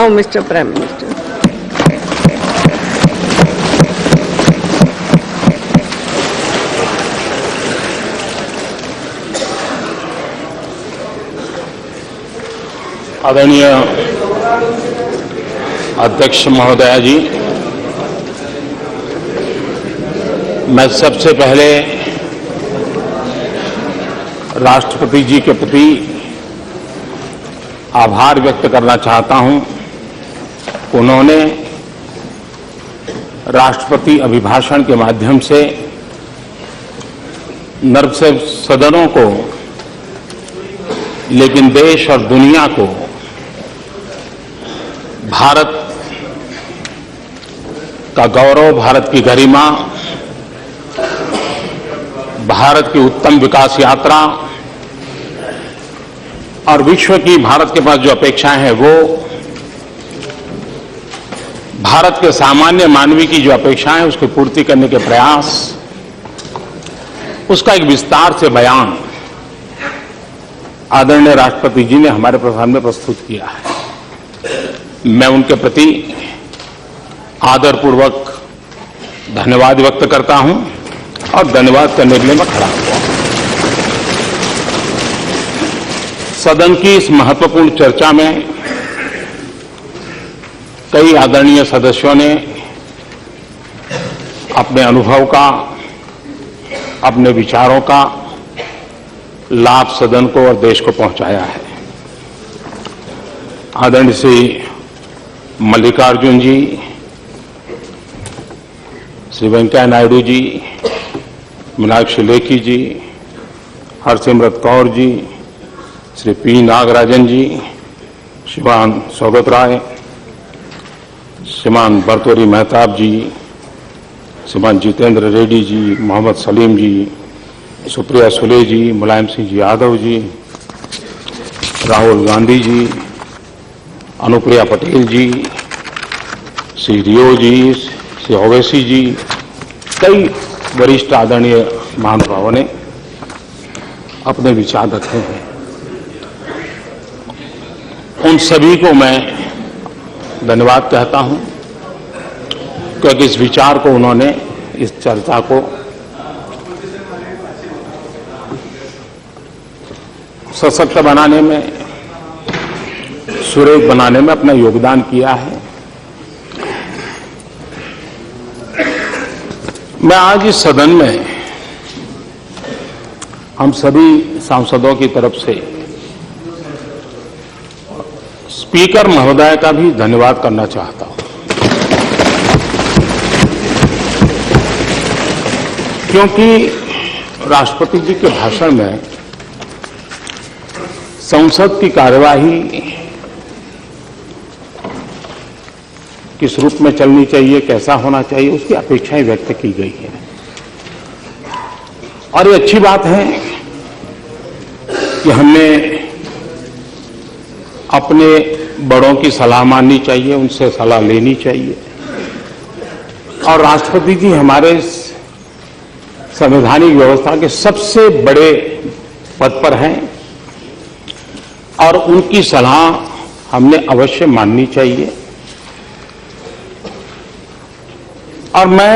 Mr. Prime Minister. आदरणीय अध्यक्ष महोदया जी, मैं सबसे पहले राष्ट्रपति जी के प्रति आभार व्यक्त करना चाहता हूं। उन्होंने राष्ट्रपति अभिभाषण के माध्यम से न सिर्फ सदनों को लेकिन देश और दुनिया को भारत का गौरव, भारत की गरिमा, भारत की उत्तम विकास यात्रा और विश्व की भारत के पास जो अपेक्षाएं हैं वो भारत के सामान्य मानवी की जो अपेक्षाएं हैं उसकी पूर्ति करने के प्रयास, उसका एक विस्तार से बयान आदरणीय राष्ट्रपति जी ने हमारे सामने प्रस्तुत किया है। मैं उनके प्रति आदरपूर्वक धन्यवाद व्यक्त करता हूं और धन्यवाद करने के लिए मैं खड़ा हुआ। सदन की इस महत्वपूर्ण चर्चा में कई आदरणीय सदस्यों ने अपने अनुभव का, अपने विचारों का लाभ सदन को और देश को पहुंचाया है। आदरणीय श्री मल्लिकार्जुन जी, श्री वेंकैया नायडू जी, मीनाक्षी लेखी जी, हरसिमरत कौर जी, श्री पी नागराजन जी, श्रीमान सौगत राय, श्रीमान भर्तृहरि मेहताब जी, श्रीमान जितेंद्र रेड्डी जी, मोहम्मद सलीम जी, सुप्रिया सुले जी, मुलायम सिंह जी यादव जी, राहुल गांधी जी, अनुप्रिया पटेल जी, श्री रियो जी, श्री ओवैसी जी, कई वरिष्ठ आदरणीय महानुभावों ने अपने विचार रखे हैं। उन सभी को मैं धन्यवाद कहता हूं क्योंकि इस विचार को उन्होंने, इस चर्चा को सशक्त बनाने में, सुरेख बनाने में अपना योगदान किया है। मैं आज इस सदन में हम सभी सांसदों की तरफ से स्पीकर महोदय का भी धन्यवाद करना चाहता हूं क्योंकि राष्ट्रपति जी के भाषण में संसद की कार्यवाही किस रूप में चलनी चाहिए, कैसा होना चाहिए, उसकी अपेक्षाएं व्यक्त की गई है। और ये अच्छी बात है कि हमें अपने बड़ों की सलाह माननी चाहिए, उनसे सलाह लेनी चाहिए। और राष्ट्रपति जी हमारे संवैधानिक व्यवस्था के सबसे बड़े पद पर हैं और उनकी सलाह हमने अवश्य माननी चाहिए। और मैं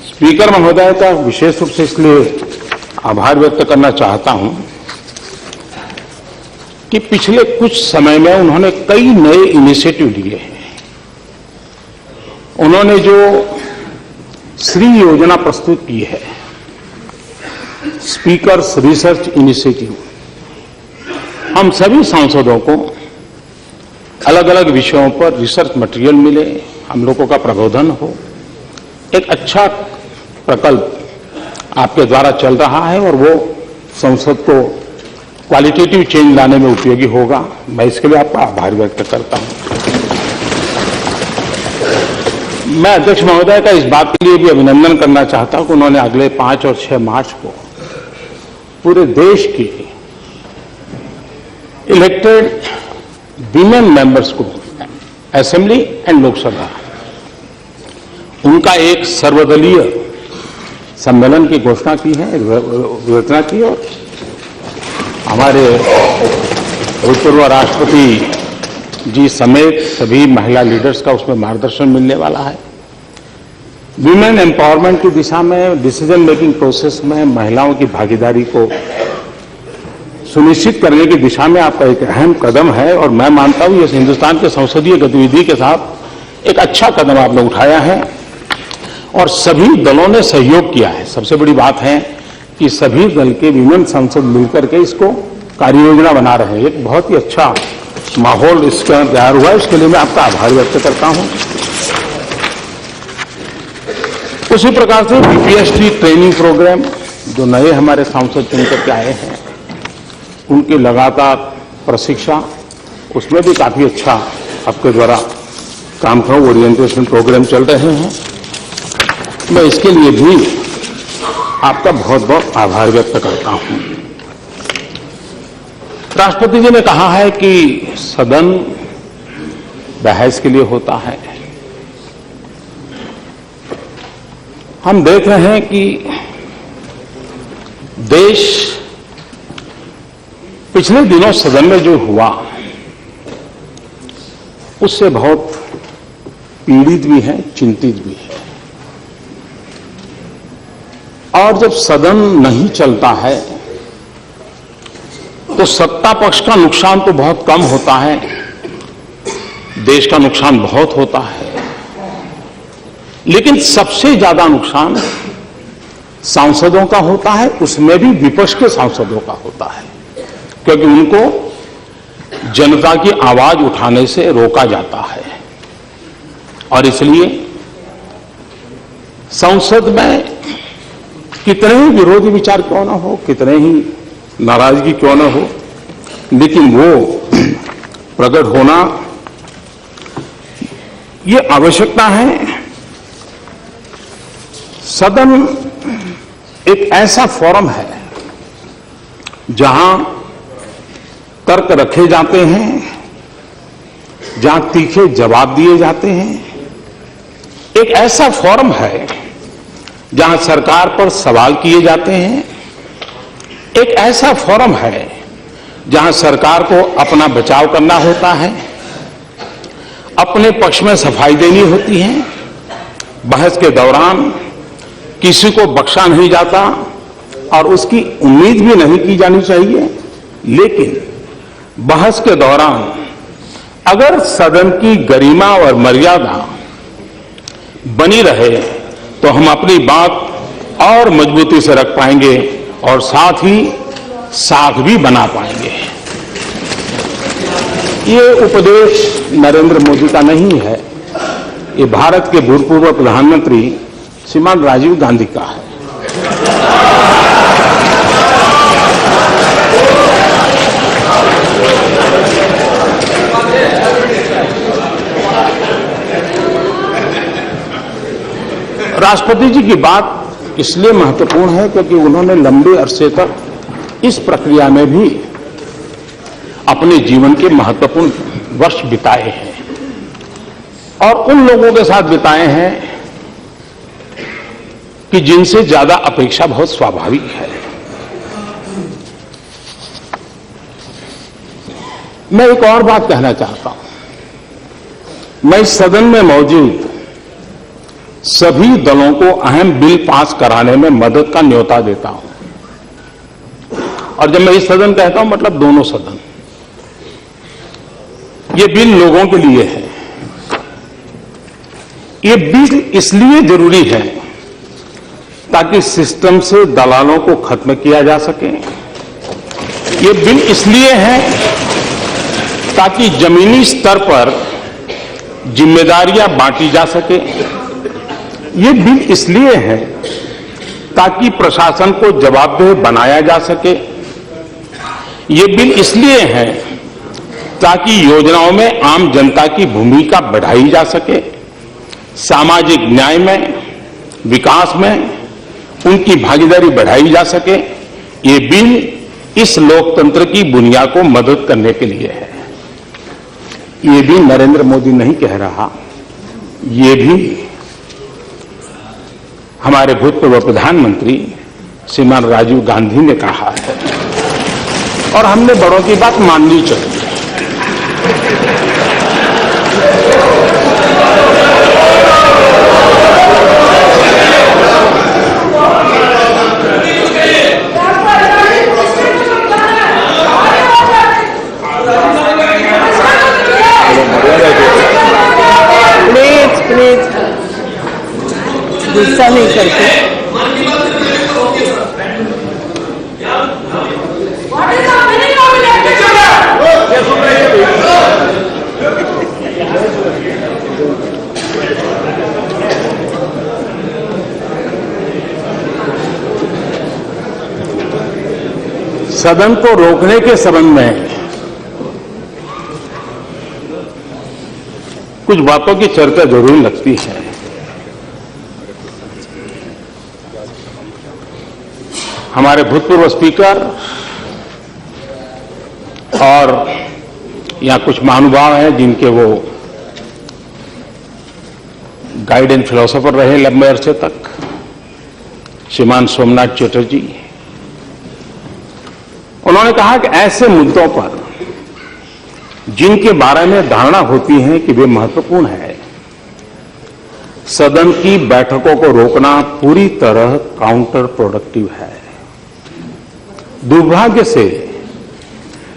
स्पीकर महोदय का विशेष रूप से इसलिए आभार व्यक्त करना चाहता हूं कि पिछले कुछ समय में उन्होंने कई नए इनिशिएटिव लिए हैं। उन्होंने जो श्री योजना प्रस्तुत की है, स्पीकर्स रिसर्च इनिशिएटिव, हम सभी सांसदों को अलग अलग विषयों पर रिसर्च मटेरियल मिले, हम लोगों का प्रबोधन हो। एक अच्छा प्रकल्प आपके द्वारा चल रहा है और वो संसद को क्वालिटेटिव चेंज लाने में उपयोगी होगा। मैं इसके लिए आपका आभार व्यक्त करता हूं। मैं अध्यक्ष महोदय का इस बात के लिए भी अभिनंदन करना चाहता हूं कि उन्होंने अगले 5 और 6 मार्च को पूरे देश के इलेक्टेड विमेन मेंबर्स को, असेंबली एंड लोकसभा, उनका एक सर्वदलीय सम्मेलन की घोषणा की है, घोषणा की। और हमारे भूतपूर्व राष्ट्रपति जी समेत सभी महिला लीडर्स का उसमें मार्गदर्शन मिलने वाला है। विमेन एम्पावरमेंट की दिशा में डिसीजन मेकिंग प्रोसेस में महिलाओं की भागीदारी को सुनिश्चित करने की दिशा में आपका एक अहम कदम है और मैं मानता हूं ये हिंदुस्तान के संसदीय गतिविधि के साथ एक अच्छा कदम आपने उठाया है और सभी दलों ने सहयोग किया है। सबसे बड़ी बात है कि सभी दल के विमेन सांसद मिलकर के इसको कार्ययोजना बना रहे हैं। एक बहुत ही अच्छा माहौल इसका तैयार हुआ है, इसके लिए मैं आपका आभार व्यक्त करता हूं। उसी प्रकार से बीपीएसटी ट्रेनिंग प्रोग्राम जो नए हमारे सांसद चुन करके आए हैं उनकी लगातार प्रशिक्षण, उसमें भी काफी अच्छा आपके द्वारा काम का ओरिएंटेशन प्रोग्राम चल रहे हैं। मैं इसके लिए भी आपका बहुत बहुत आभार व्यक्त करता हूं। राष्ट्रपति जी ने कहा है कि सदन बहस के लिए होता है। हम देख रहे हैं कि देश पिछले दिनों सदन में जो हुआ उससे बहुत पीड़ित भी है, चिंतित भी है। और जब सदन नहीं चलता है तो सत्ता पक्ष का नुकसान तो बहुत कम होता है, देश का नुकसान बहुत होता है, लेकिन सबसे ज्यादा नुकसान सांसदों का होता है, उसमें भी विपक्ष के सांसदों का होता है, क्योंकि उनको जनता की आवाज उठाने से रोका जाता है। और इसलिए संसद में कितने ही विरोधी विचार क्यों ना हो, कितने ही नाराजगी क्यों ना हो, लेकिन वो प्रकट होना ये आवश्यकता है। सदन एक ऐसा फोरम है जहां तर्क रखे जाते हैं, जहां तीखे जवाब दिए जाते हैं। एक ऐसा फोरम है जहां सरकार पर सवाल किए जाते हैं। एक ऐसा फोरम है जहां सरकार को अपना बचाव करना होता है, अपने पक्ष में सफाई देनी होती है। बहस के दौरान किसी को बख्शा नहीं जाता और उसकी उम्मीद भी नहीं की जानी चाहिए, लेकिन बहस के दौरान अगर सदन की गरिमा और मर्यादा बनी रहे तो हम अपनी बात और मजबूती से रख पाएंगे और साथ ही साख भी बना पाएंगे। ये उपदेश नरेंद्र मोदी का नहीं है, ये भारत के भूतपूर्व प्रधानमंत्री श्रीमान राजीव गांधी का है। राष्ट्रपति जी की बात इसलिए महत्वपूर्ण है क्योंकि उन्होंने लंबे अरसे तक इस प्रक्रिया में भी अपने जीवन के महत्वपूर्ण वर्ष बिताए हैं और उन लोगों के साथ बिताए हैं कि जिनसे ज्यादा अपेक्षा बहुत स्वाभाविक है। मैं एक और बात कहना चाहता हूं। मैं इस सदन में मौजूद सभी दलों को अहम बिल पास कराने में मदद का न्योता देता हूं। और जब मैं इस सदन कहता हूं मतलब दोनों सदन। ये बिल लोगों के लिए है। ये बिल इसलिए जरूरी है ताकि सिस्टम से दलालों को खत्म किया जा सके। ये बिल इसलिए है ताकि जमीनी स्तर पर जिम्मेदारियां बांटी जा सके। ये बिल इसलिए है ताकि प्रशासन को जवाबदेह बनाया जा सके। ये बिल इसलिए है ताकि योजनाओं में आम जनता की भूमिका बढ़ाई जा सके, सामाजिक न्याय में, विकास में उनकी भागीदारी बढ़ाई जा सके। ये बिल इस लोकतंत्र की बुनियाद को मदद करने के लिए है। ये भी नरेंद्र मोदी नहीं कह रहा, ये भी हमारे भूतपूर्व प्रधानमंत्री श्रीमान राजीव गांधी ने कहा है और हमने बड़ों की बात माननी चाहिए। करके सदन को रोकने के संबंध में कुछ बातों की चर्चा जरूरी लगती है। हमारे भूतपूर्व स्पीकर और यहाँ कुछ महानुभाव हैं जिनके वो गाइड एंड फिलोसोफर रहे लंबे अरसे तक, श्रीमान सोमनाथ चटर्जी। उन्होंने कहा कि ऐसे मुद्दों पर जिनके बारे में धारणा होती है कि वे महत्वपूर्ण है, सदन की बैठकों को रोकना पूरी तरह काउंटर प्रोडक्टिव है। दुर्भाग्य से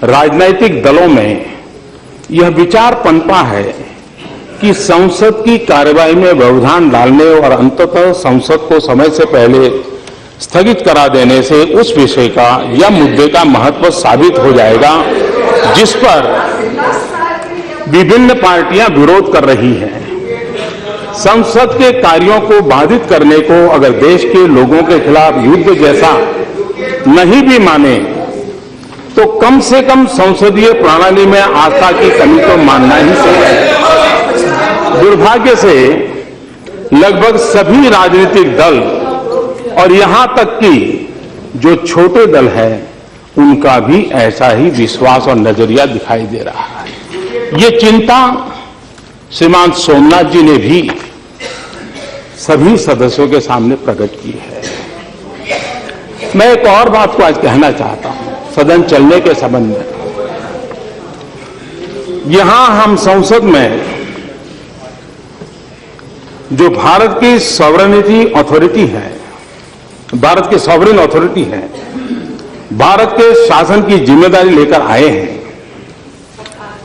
राजनीतिक दलों में यह विचार पनपा है कि संसद की कार्यवाही में व्यवधान डालने और अंततः संसद को समय से पहले स्थगित करा देने से उस विषय का या मुद्दे का महत्व साबित हो जाएगा जिस पर विभिन्न पार्टियां विरोध कर रही हैं। संसद के कार्यों को बाधित करने को अगर देश के लोगों के खिलाफ युद्ध जैसा नहीं भी माने तो कम से कम संसदीय प्रणाली में आस्था की कमी तो मानना ही चाहिए। दुर्भाग्य से लगभग सभी राजनीतिक दल और यहां तक कि जो छोटे दल हैं उनका भी ऐसा ही विश्वास और नजरिया दिखाई दे रहा है। ये चिंता श्रीमान सोमनाथ जी ने भी सभी सदस्यों के सामने प्रकट की है। मैं एक और बात को आज कहना चाहता हूं सदन चलने के संबंध में। यहां हम संसद में जो भारत की सॉवरेनिटी अथॉरिटी है, भारत की सॉवरेन अथॉरिटी है, भारत के शासन की जिम्मेदारी लेकर आए हैं,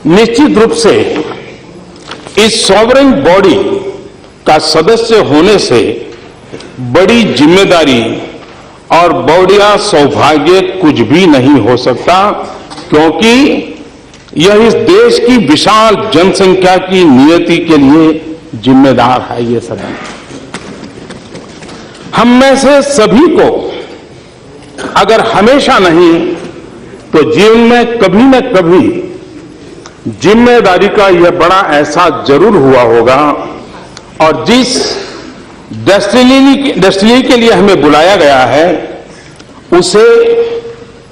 निश्चित रूप से इस सॉवरेन बॉडी का सदस्य होने से बड़ी जिम्मेदारी और बड़ा सौभाग्य कुछ भी नहीं हो सकता, क्योंकि यह इस देश की विशाल जनसंख्या की नियति के लिए जिम्मेदार है। ये सदन हम में से सभी को अगर हमेशा नहीं तो जीवन में कभी न कभी जिम्मेदारी का यह बड़ा एहसास जरूर हुआ होगा, और जिस डेस्टिनी के लिए हमें बुलाया गया है उसे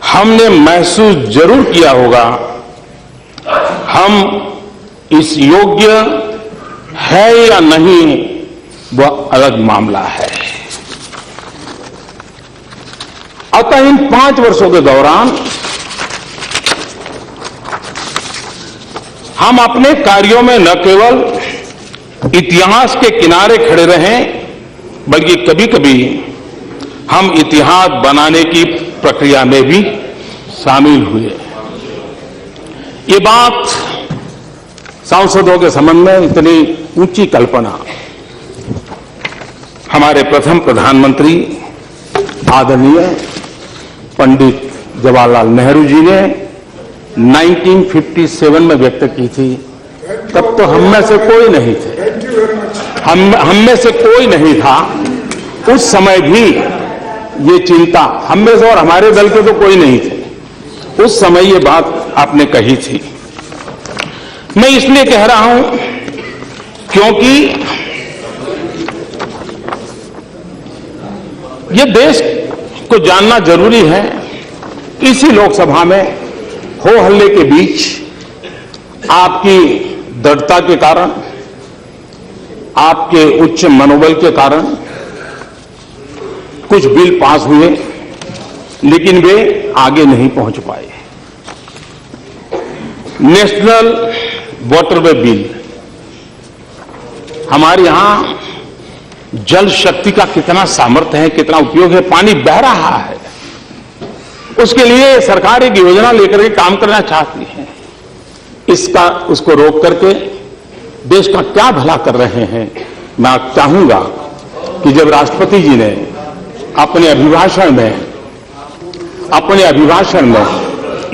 हमने महसूस जरूर किया होगा। हम इस योग्य है या नहीं वह अलग मामला है। अतः इन 5 वर्षों के दौरान हम अपने कार्यों में न केवल इतिहास के किनारे खड़े रहें बल्कि कभी कभी हम इतिहास बनाने की प्रक्रिया में भी शामिल हुए। ये बात सांसदों के संबंध में इतनी ऊंची कल्पना हमारे प्रथम प्रधानमंत्री आदरणीय पंडित जवाहरलाल नेहरू जी ने 1957 में व्यक्त की थी। तब तो हम में से कोई नहीं थे, हम में से कोई नहीं था। उस समय भी ये चिंता हम में से और हमारे दल के तो कोई नहीं थे। उस समय ये बात आपने कही थी। मैं इसलिए कह रहा हूं क्योंकि ये देश को जानना जरूरी है। इसी लोकसभा में हो हल्ले के बीच आपकी दृढ़ता के कारण, आपके उच्च मनोबल के कारण कुछ बिल पास हुए, लेकिन वे आगे नहीं पहुंच पाए। नेशनल वाटरवे बिल, हमारे यहां जल शक्ति का कितना सामर्थ्य है, कितना उपयोग है, पानी बह रहा है, उसके लिए सरकार एक योजना लेकर के काम करना चाहती है। उसको रोक करके देश का क्या भला कर रहे हैं। मैं चाहूंगा कि जब राष्ट्रपति जी ने अपने अभिभाषण में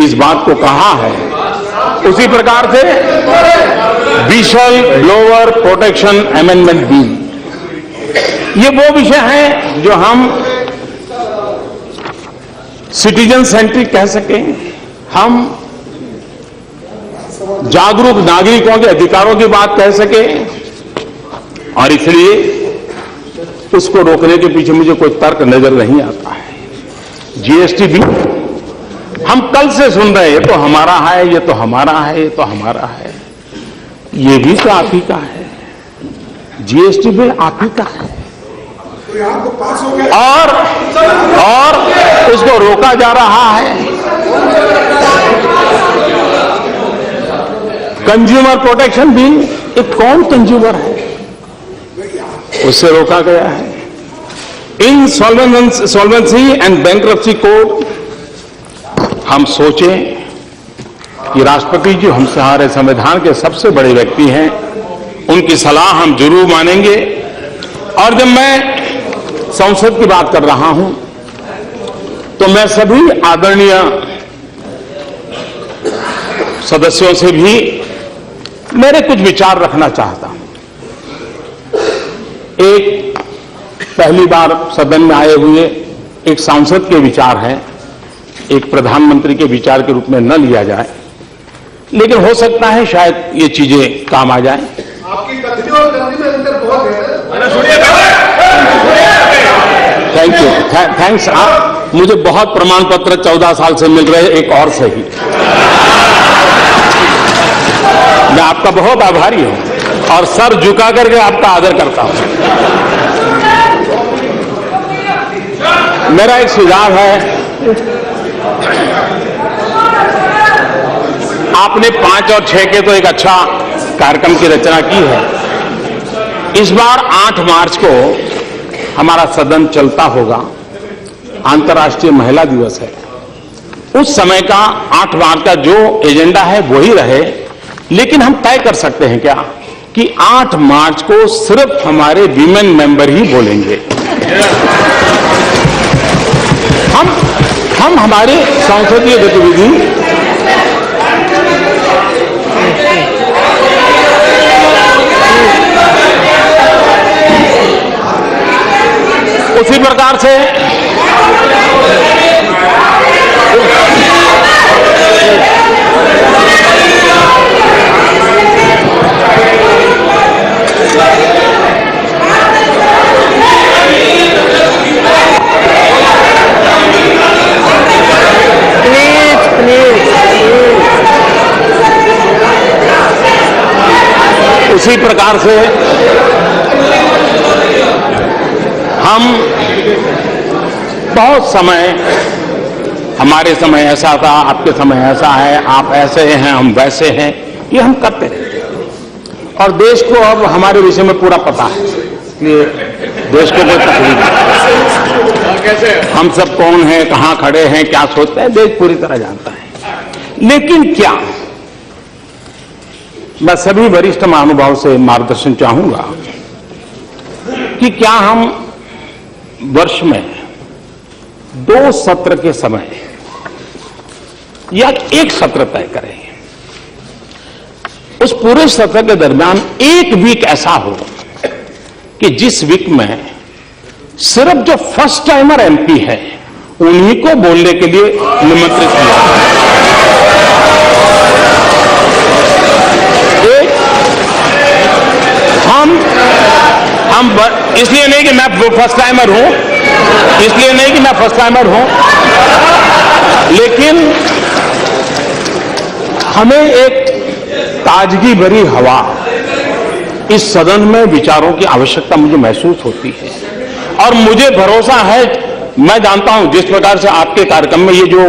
इस बात को कहा है, उसी प्रकार से whistle blower protection amendment bill, ये वो विषय है जो हम सिटीजन सेंट्रिक कह सकें, हम जागरूक नागरिकों के अधिकारों की बात कह सकें, और इसलिए उसको रोकने के पीछे मुझे कोई तर्क नजर नहीं आता है। जीएसटी भी हम कल से सुन रहे हैं, ये तो हमारा है, ये तो हमारा है, ये तो हमारा है। ये भी तो आप ही का है, जीएसटी बिल आप ही का है, और उसको रोका जा रहा है। कंज्यूमर प्रोटेक्शन बिल, ये कौन कंज्यूमर है, उससे रोका गया है। इंसॉल्वेंसी एंड बैंक्रप्सी कोड, हम सोचें कि राष्ट्रपति जी हमारे संविधान के सबसे बड़े व्यक्ति हैं, उनकी सलाह हम जरूर मानेंगे। और जब मैं संसद की बात कर रहा हूं, तो मैं सभी आदरणीय सदस्यों से भी मेरे कुछ विचार रखना चाहता हूं। एक पहली बार सदन में आए हुए एक सांसद के विचार हैं, एक प्रधानमंत्री के विचार के रूप में न लिया जाए, लेकिन हो सकता है शायद ये चीजें काम आ जाए। आपकी कथनी और करनी में अंतर बहुत है। Thank you, thanks. आप मुझे बहुत प्रमाण पत्र 14 साल से मिल रहे, एक और से ही। मैं आपका बहुत आभारी हूं और सर झुका करके आपका आदर करता हूं। मेरा एक सुझाव है, आपने 5 और 6 के तो एक अच्छा कार्यक्रम की रचना की है। इस बार 8 मार्च को हमारा सदन चलता होगा, अंतर्राष्ट्रीय महिला दिवस है। उस समय का 8 मार्च का जो एजेंडा है वही रहे, लेकिन हम तय कर सकते हैं क्या कि 8 मार्च को सिर्फ हमारे वीमेन मेंबर ही बोलेंगे। हम हमारे संसदीय गतिविधि उसी प्रकार से उसी प्रकार से हम बहुत समय, हमारे समय ऐसा था, आपके समय ऐसा है, आप ऐसे हैं, हम वैसे हैं, ये हम करते रहते हैं। और देश को अब हमारे विषय में पूरा पता है, इसलिए देश को कोई तकलीफ नहीं। हम सब कौन हैं, कहां खड़े हैं, क्या सोचते हैं, देश पूरी तरह जानता है। लेकिन क्या, मैं सभी वरिष्ठ महानुभाव से मार्गदर्शन चाहूंगा कि क्या हम वर्ष में 2 सत्र के समय या एक सत्र तय करें। उस पूरे सत्र के दरमियान एक वीक ऐसा हो कि जिस वीक में सिर्फ जो फर्स्ट टाइमर एमपी है उन्हीं को बोलने के लिए निमंत्रित किया। हम इसलिए नहीं कि मैं फर्स्ट टाइमर हूं, लेकिन हमें एक ताजगी भरी हवा इस सदन में विचारों की आवश्यकता मुझे महसूस होती है। और मुझे भरोसा है, मैं जानता हूं जिस प्रकार से आपके कार्यक्रम में ये जो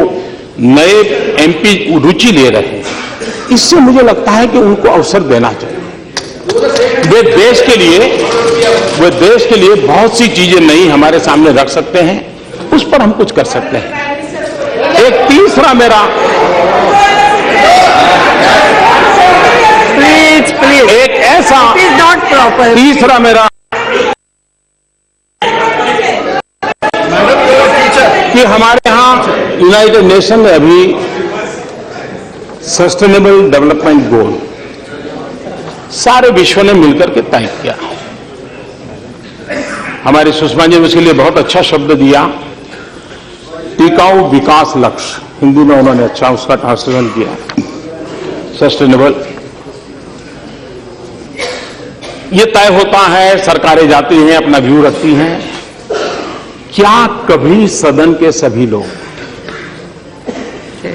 नए एमपी रुचि ले रहे हैं, इससे मुझे लगता है कि उनको अवसर देना चाहिए। वे देश के लिए बहुत सी चीजें नई हमारे सामने रख सकते हैं, उस पर हम कुछ कर सकते हैं। एक तीसरा मेरा प्लीज एक ऐसा इट इज नॉट प्रॉपर तीसरा मेरा कि हमारे यहां यूनाइटेड नेशन ने अभी सस्टेनेबल डेवलपमेंट गोल सारे विश्व ने मिलकर के तय किया। हमारी सुषमा जी ने उसके लिए बहुत अच्छा शब्द दिया, टिकाऊ विकास लक्ष्य। हिंदी में उन्होंने अच्छा उसका ट्रांसलेशन किया, सस्टेनेबल। ये तय होता है, सरकारें जाती हैं, अपना व्यू रखती हैं। क्या कभी सदन के सभी लोग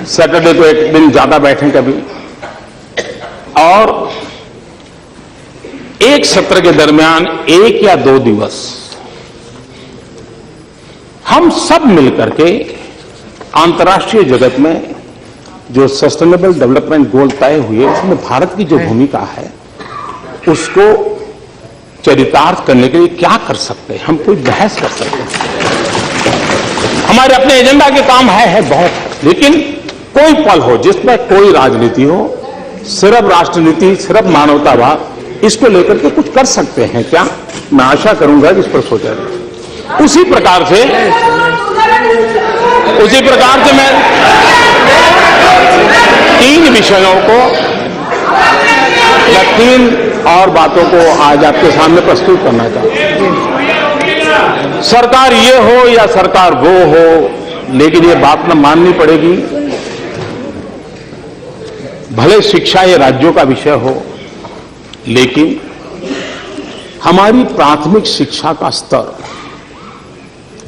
सैटरडे को एक दिन ज्यादा बैठें कभी, और एक सत्र के दरमियान 1 या 2 दिवस हम सब मिलकर के अंतर्राष्ट्रीय जगत में जो सस्टेनेबल डेवलपमेंट गोल तय हुए उसमें भारत की जो भूमिका है उसको चरितार्थ करने के लिए क्या कर सकते हैं, हम कोई बहस कर सकते हैं। हमारे अपने एजेंडा के काम है बहुत, लेकिन कोई पल हो जिसमें कोई राजनीति हो, सिर्फ राष्ट्रनीति, सिर्फ मानवतावाद, इसको लेकर के कुछ कर सकते हैं क्या? मैं आशा करूंगा कि इस पर सोचा जाए। उसी प्रकार से मैं 3 विषयों को या 3 और बातों को आज आपके सामने प्रस्तुत करना चाहता हूं। सरकार ये हो या सरकार वो हो, लेकिन ये बात न माननी पड़ेगी, भले शिक्षा ये राज्यों का विषय हो, लेकिन हमारी प्राथमिक शिक्षा का स्तर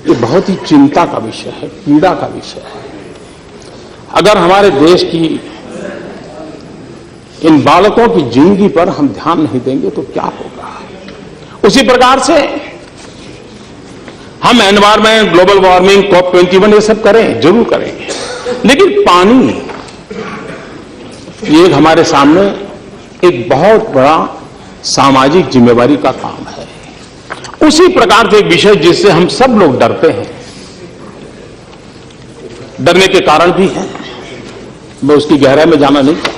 ये बहुत ही चिंता का विषय है, पीड़ा का विषय है। अगर हमारे देश की इन बालकों की जिंदगी पर हम ध्यान नहीं देंगे तो क्या होगा? उसी प्रकार से हम एनवायरमेंट, ग्लोबल वार्मिंग, COP21 ये सब करें, जरूर करेंगे, लेकिन पानी ये हमारे सामने एक बहुत बड़ा सामाजिक जिम्मेवारी का काम है। उसी प्रकार से एक विषय जिससे हम सब लोग डरते हैं, डरने के कारण भी हैं, मैं उसकी गहराई में जाना नहीं चाहता,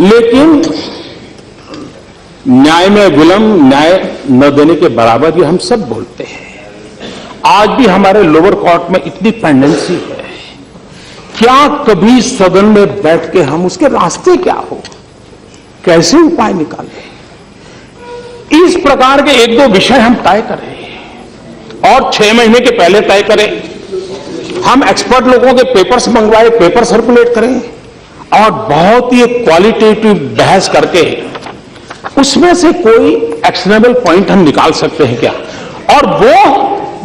लेकिन न्याय में विलंब न्याय न देने के बराबर ये हम सब बोलते हैं। आज भी हमारे लोअर कोर्ट में इतनी पेंडेंसी है, क्या कभी सदन में बैठ के हम उसके रास्ते क्या हो, कैसे उपाय निकालें, इस प्रकार के 1-2 विषय हम तय करें और 6 महीने के पहले तय करें। हम एक्सपर्ट लोगों के पेपर्स मंगवाए, पेपर सर्कुलेट करें और बहुत ही क्वालिटेटिव बहस करके उसमें से कोई एक्शनेबल पॉइंट हम निकाल सकते हैं क्या? और वो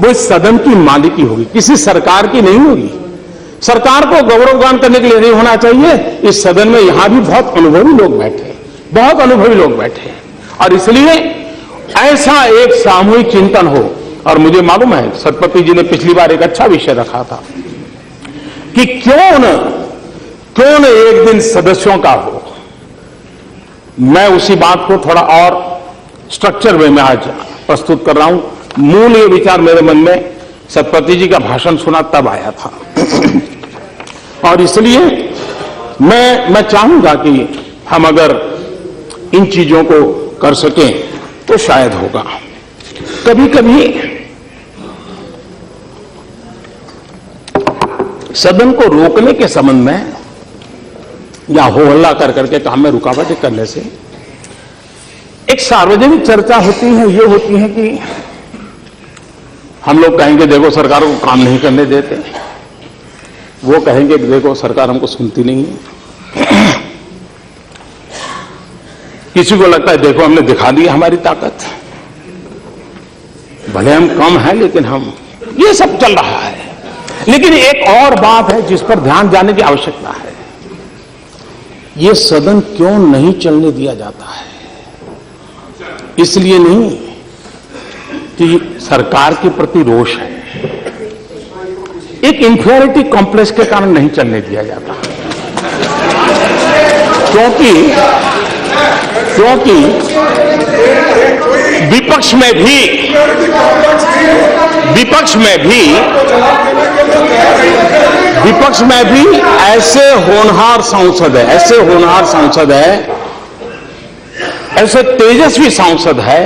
इस सदन की मालिकी होगी, किसी सरकार की नहीं होगी। सरकार को गौरवगान करने के लिए नहीं होना चाहिए। इस सदन में यहां भी बहुत अनुभवी लोग बैठे, बहुत अनुभवी लोग बैठे, और इसलिए ऐसा एक सामूहिक चिंतन हो। और मुझे मालूम है सतपति जी ने पिछली बार एक अच्छा विषय रखा था कि क्यों न एक दिन सदस्यों का हो। मैं उसी बात को थोड़ा और स्ट्रक्चर वे में आज प्रस्तुत कर रहा हूं। मूल ये विचार मेरे मन में सतपति जी का भाषण सुना तब आया था और इसलिए मैं चाहूंगा कि हम अगर इन चीजों को कर सकें तो शायद होगा। कभी कभी सदन को रोकने के संबंध में या हो हल्ला कर करके काम में रुकावटें करने से एक सार्वजनिक चर्चा होती है, ये होती है कि हम लोग कहेंगे देखो सरकार को काम नहीं करने देते, वो कहेंगे देखो सरकार हमको सुनती नहीं है। किसी को लगता है देखो हमने दिखा दी हमारी ताकत, भले हम कम हैं लेकिन हम, ये सब चल रहा है। लेकिन एक और बात है जिस पर ध्यान देने की आवश्यकता है, ये सदन क्यों नहीं चलने दिया जाता है? इसलिए नहीं कि सरकार के प्रति रोष है, एक इंफीरियरिटी कॉम्प्लेक्स के कारण नहीं चलने दिया जाता, क्योंकि विपक्ष में भी ऐसे होनहार सांसद है, ऐसे तेजस्वी सांसद है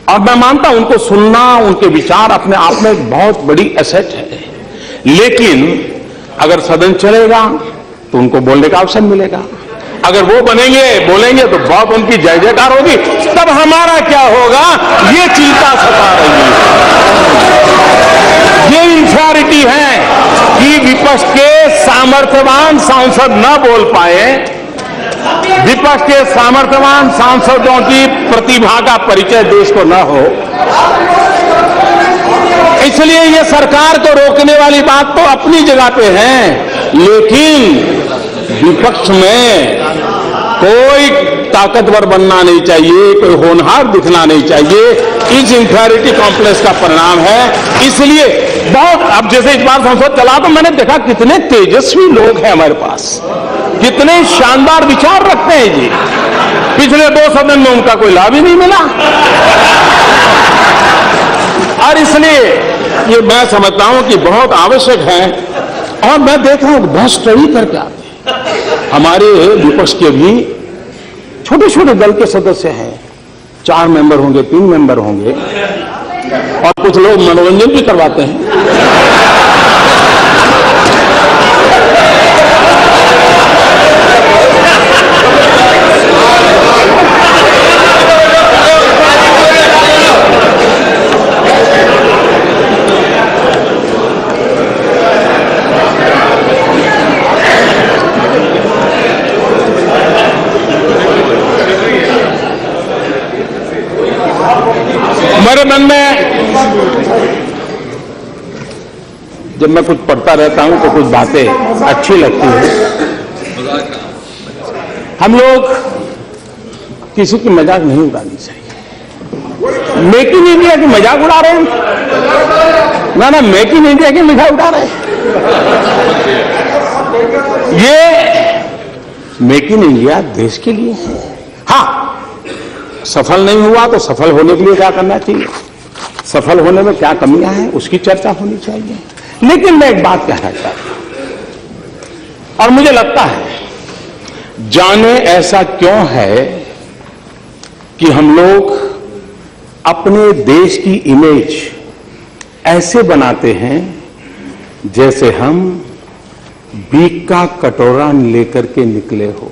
और मैं मानता हूं उनको सुनना, उनके विचार अपने आप में एक बहुत बड़ी एसेट है। लेकिन अगर सदन चलेगा तो उनको बोलने का अवसर मिलेगा। अगर वो बनेंगे, बोलेंगे तो बहुत उनकी जय जयकार होगी। तब हमारा क्या होगा, ये चिंता सता रही है। ये इंफ्रारिटी है कि विपक्ष के सामर्थ्यवान सांसद न बोल पाए, विपक्ष के सामर्थ्यवान सांसदों की प्रतिभा का परिचय देश को न हो। इसलिए ये सरकार को रोकने वाली बात तो अपनी जगह पे है, लेकिन विपक्ष में कोई ताकतवर बनना नहीं चाहिए, कोई होनहार दिखना नहीं चाहिए। इस इंफीरियरिटी कॉम्प्लेक्स का परिणाम है। इसलिए बहुत, अब जैसे इस बार संसद चला तो मैंने देखा कितने तेजस्वी लोग हैं हमारे पास, कितने शानदार विचार रखते हैं जी। पिछले 2 सदन में उनका कोई लाभ ही नहीं मिला। और इसलिए ये मैं समझता हूं कि बहुत आवश्यक है। और मैं देख रहा हूं बहुत स्टडी करके आते हैं। हमारे विपक्ष के भी छोटे छोटे दल के सदस्य हैं, 4 मेंबर होंगे, 3 मेंबर होंगे, और कुछ लोग मनोरंजन भी करवाते हैं। मेरे मन में जब मैं कुछ पढ़ता रहता हूं तो कुछ बातें अच्छी लगती हैं। हम लोग किसी की मजाक नहीं उड़ानी चाहिए। मेक इन इंडिया की मजाक उड़ा रहे हैं ना, मेक इन इंडिया की मजाक उड़ा रहे हैं। ये मेक इन इंडिया देश के लिए है। हाँ, सफल नहीं हुआ तो सफल होने के लिए क्या करना चाहिए, सफल होने में क्या कमियां हैं उसकी चर्चा होनी चाहिए। लेकिन मैं एक बात कहना चाहता हूं, और मुझे लगता है जाने ऐसा क्यों है कि हम लोग अपने देश की इमेज ऐसे बनाते हैं जैसे हम भीख का कटोरा लेकर के निकले हो,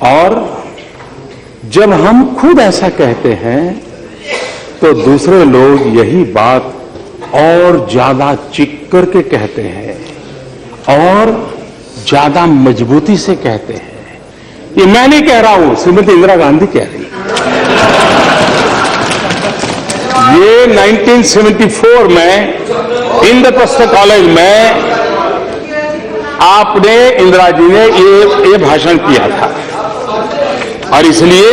और जब हम खुद ऐसा कहते हैं तो दूसरे लोग यही बात और ज्यादा चिक करके कहते हैं और ज्यादा मजबूती से कहते हैं। ये मैं नहीं कह रहा हूं, श्रीमती इंदिरा गांधी कह रही है। ये 1974 में इंद्रप्रस्थ कॉलेज में आपने, इंदिरा जी ने ये भाषण किया था। और इसलिए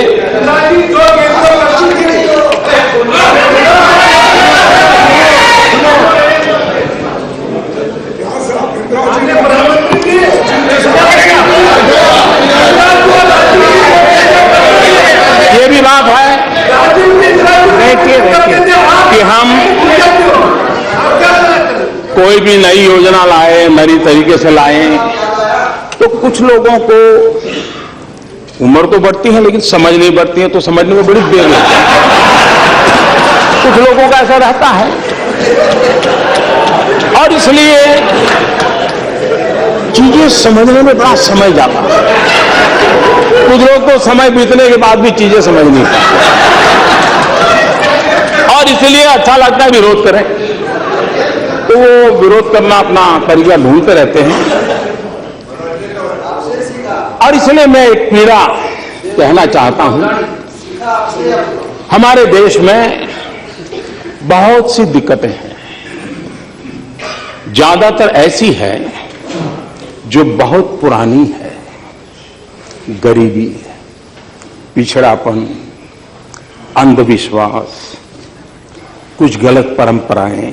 ये भी बात है कि हम कोई भी नई योजना लाए, नई तरीके से लाए, तो कुछ लोगों को उम्र तो बढ़ती है लेकिन समझ नहीं बढ़ती है, तो समझने में बड़ी देर लगती है। कुछ लोगों का ऐसा रहता है, और इसलिए चीजें समझने में बड़ा समय जाता है। कुछ लोग तो समय बीतने के बाद भी चीजें समझ नहीं पाते, और इसलिए अच्छा लगता है विरोध करें, तो वो विरोध करना अपना तरीका ढूंढते रहते हैं। और इसलिए मैं एक पीड़ा कहना चाहता हूं, हमारे देश में बहुत सी दिक्कतें हैं, ज्यादातर ऐसी है जो बहुत पुरानी है। गरीबी, पिछड़ापन, अंधविश्वास, कुछ गलत परंपराएं,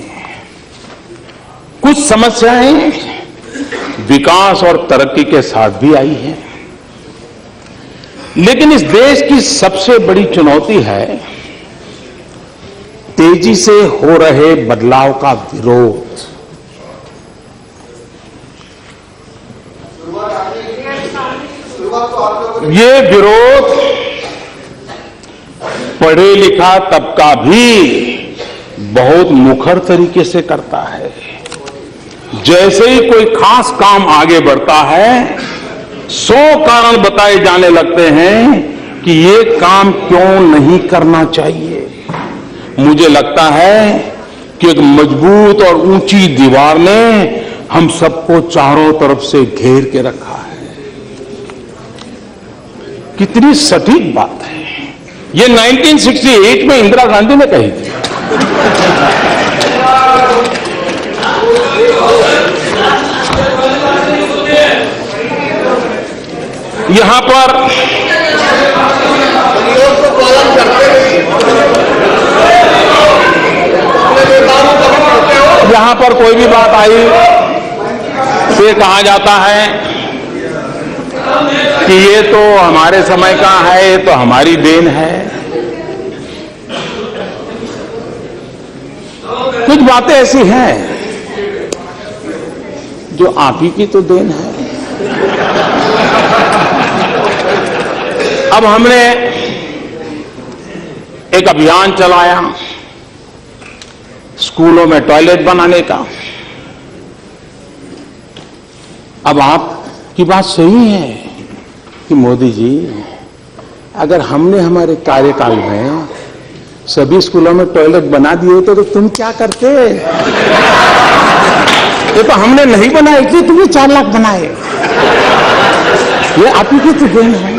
कुछ समस्याएं विकास और तरक्की के साथ भी आई हैं। लेकिन इस देश की सबसे बड़ी चुनौती है तेजी से हो रहे बदलाव का विरोध। ये विरोध पढ़े लिखा तबका भी बहुत मुखर तरीके से करता है। जैसे ही कोई खास काम आगे बढ़ता है, 100 कारण बताए जाने लगते हैं कि ये काम क्यों नहीं करना चाहिए। मुझे लगता है कि एक मजबूत और ऊंची दीवार ने हम सबको चारों तरफ से घेर के रखा है। कितनी सटीक बात है। ये 1968 में इंदिरा गांधी ने कही थी। यहां पर कोई भी बात आई तो कहा जाता है कि ये तो हमारे समय का है, ये तो हमारी देन है। कुछ बातें ऐसी हैं जो आप ही की तो देन है। अब हमने एक अभियान चलाया स्कूलों में टॉयलेट बनाने का। अब आपकी बात सही है कि मोदी जी, अगर हमने हमारे कार्यकाल में सभी स्कूलों में टॉयलेट बना दिए तो तुम क्या करते? ये तो हमने नहीं बनाए कि तुमने 4 लाख बनाए। ये आप ही की तो देन है।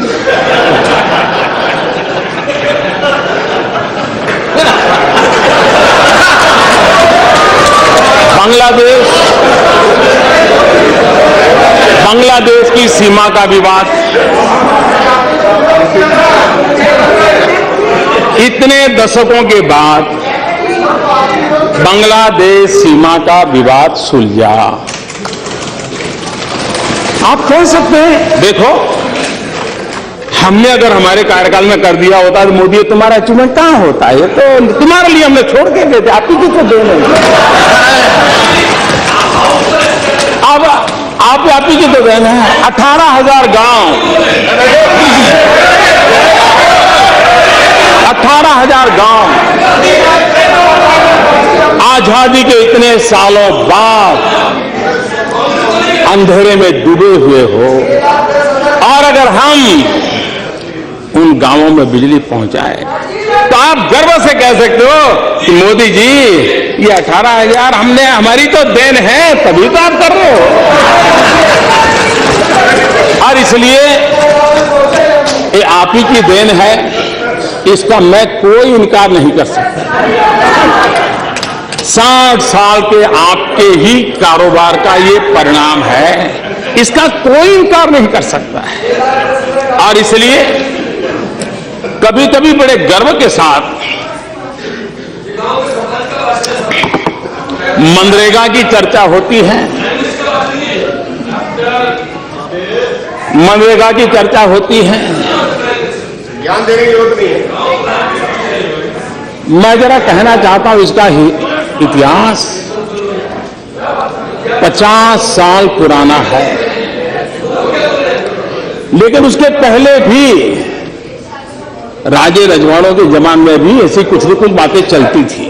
बांग्लादेश की सीमा का विवाद, इतने दशकों के बाद बांग्लादेश सीमा का विवाद सुलझा। आप कह सकते हैं देखो, हमने अगर हमारे कार्यकाल में कर दिया होता तो मोदी तुम्हारा अचीवमेंट कहां होता है? तो तुम्हारे लिए हमने छोड़ के गए थे, आप ही की तो देन है। अब आप ही की तो देन है। 18,000 गांव, 18,000 गांव आजादी के इतने सालों बाद अंधेरे में डूबे हुए हो, और अगर हम उन गांवों में बिजली पहुंचाए तो आप गर्व से कह सकते हो कि मोदी जी ये 18,000 हमने, हमारी तो देन है, तभी तो आप कर रहे हो। और इसलिए ये आप ही की देन है, इसका मैं कोई इनकार नहीं कर सकता। 60 साल के आपके ही कारोबार का ये परिणाम है, इसका कोई इनकार नहीं कर सकता है। और इसलिए कभी कभी बड़े गर्व के साथ मनरेगा की चर्चा होती है, मनरेगा की चर्चा होती है। ज्ञान देने की जरूरत नहीं है। मैं जरा कहना चाहता हूं, इसका ही इतिहास 50 साल पुराना है, लेकिन उसके पहले भी राजे रजवाड़ों के जमाने में भी ऐसी कुछ न कुछ बातें चलती थी।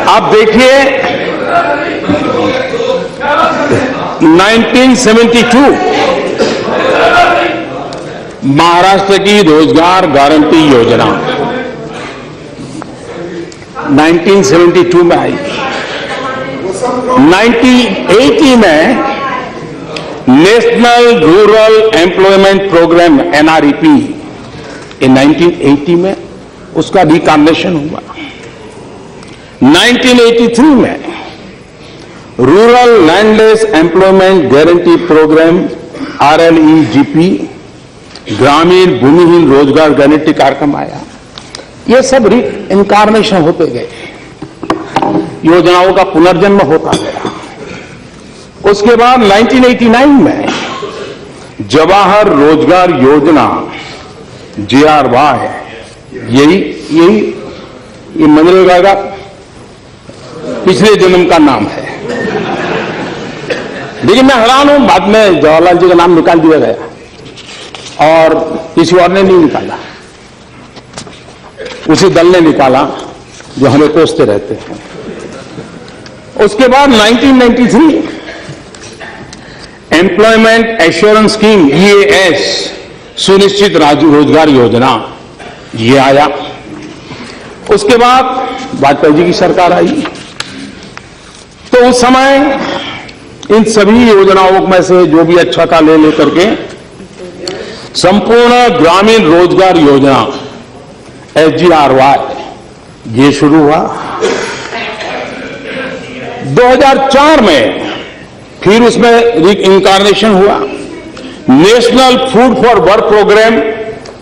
आप देखिए 1972 महाराष्ट्र की रोजगार गारंटी योजना 1972 में आई। 1980 में national rural employment programme NREP, in 1980 में उसका रिकॉग्निशन हुआ। 1983 में rural landless employment guarantee programme RLEGP, ग्रामीण भूमिहीन रोजगार गारंटी कार्यक्रम आया। ये सब इनकारनेशन होते गए, योजनाओं का पुनर्जन्म होता गया। उसके बाद 1989 में जवाहर रोजगार योजना JRY, ये मनरेगा का पिछले जन्म का नाम है। लेकिन मैं हैरान हूं, बाद में जवाहरलाल जी का नाम निकाल दिया गया और किसी और ने नहीं निकाला। उसी दल ने निकाला जो हमें कोसते रहते हैं। उसके बाद 1993 एम्प्लॉयमेंट एश्योरेंस स्कीम EAS, सुनिश्चित रोजगार योजना, ये आया। उसके बाद वाजपेयी जी की सरकार आई, तो उस समय इन सभी योजनाओं में से जो भी अच्छा था ले लेकर के संपूर्ण ग्रामीण रोजगार योजना SGRY ये शुरू हुआ। 2004 में फिर उसमें इनकार्नेशन हुआ। National food for work programme,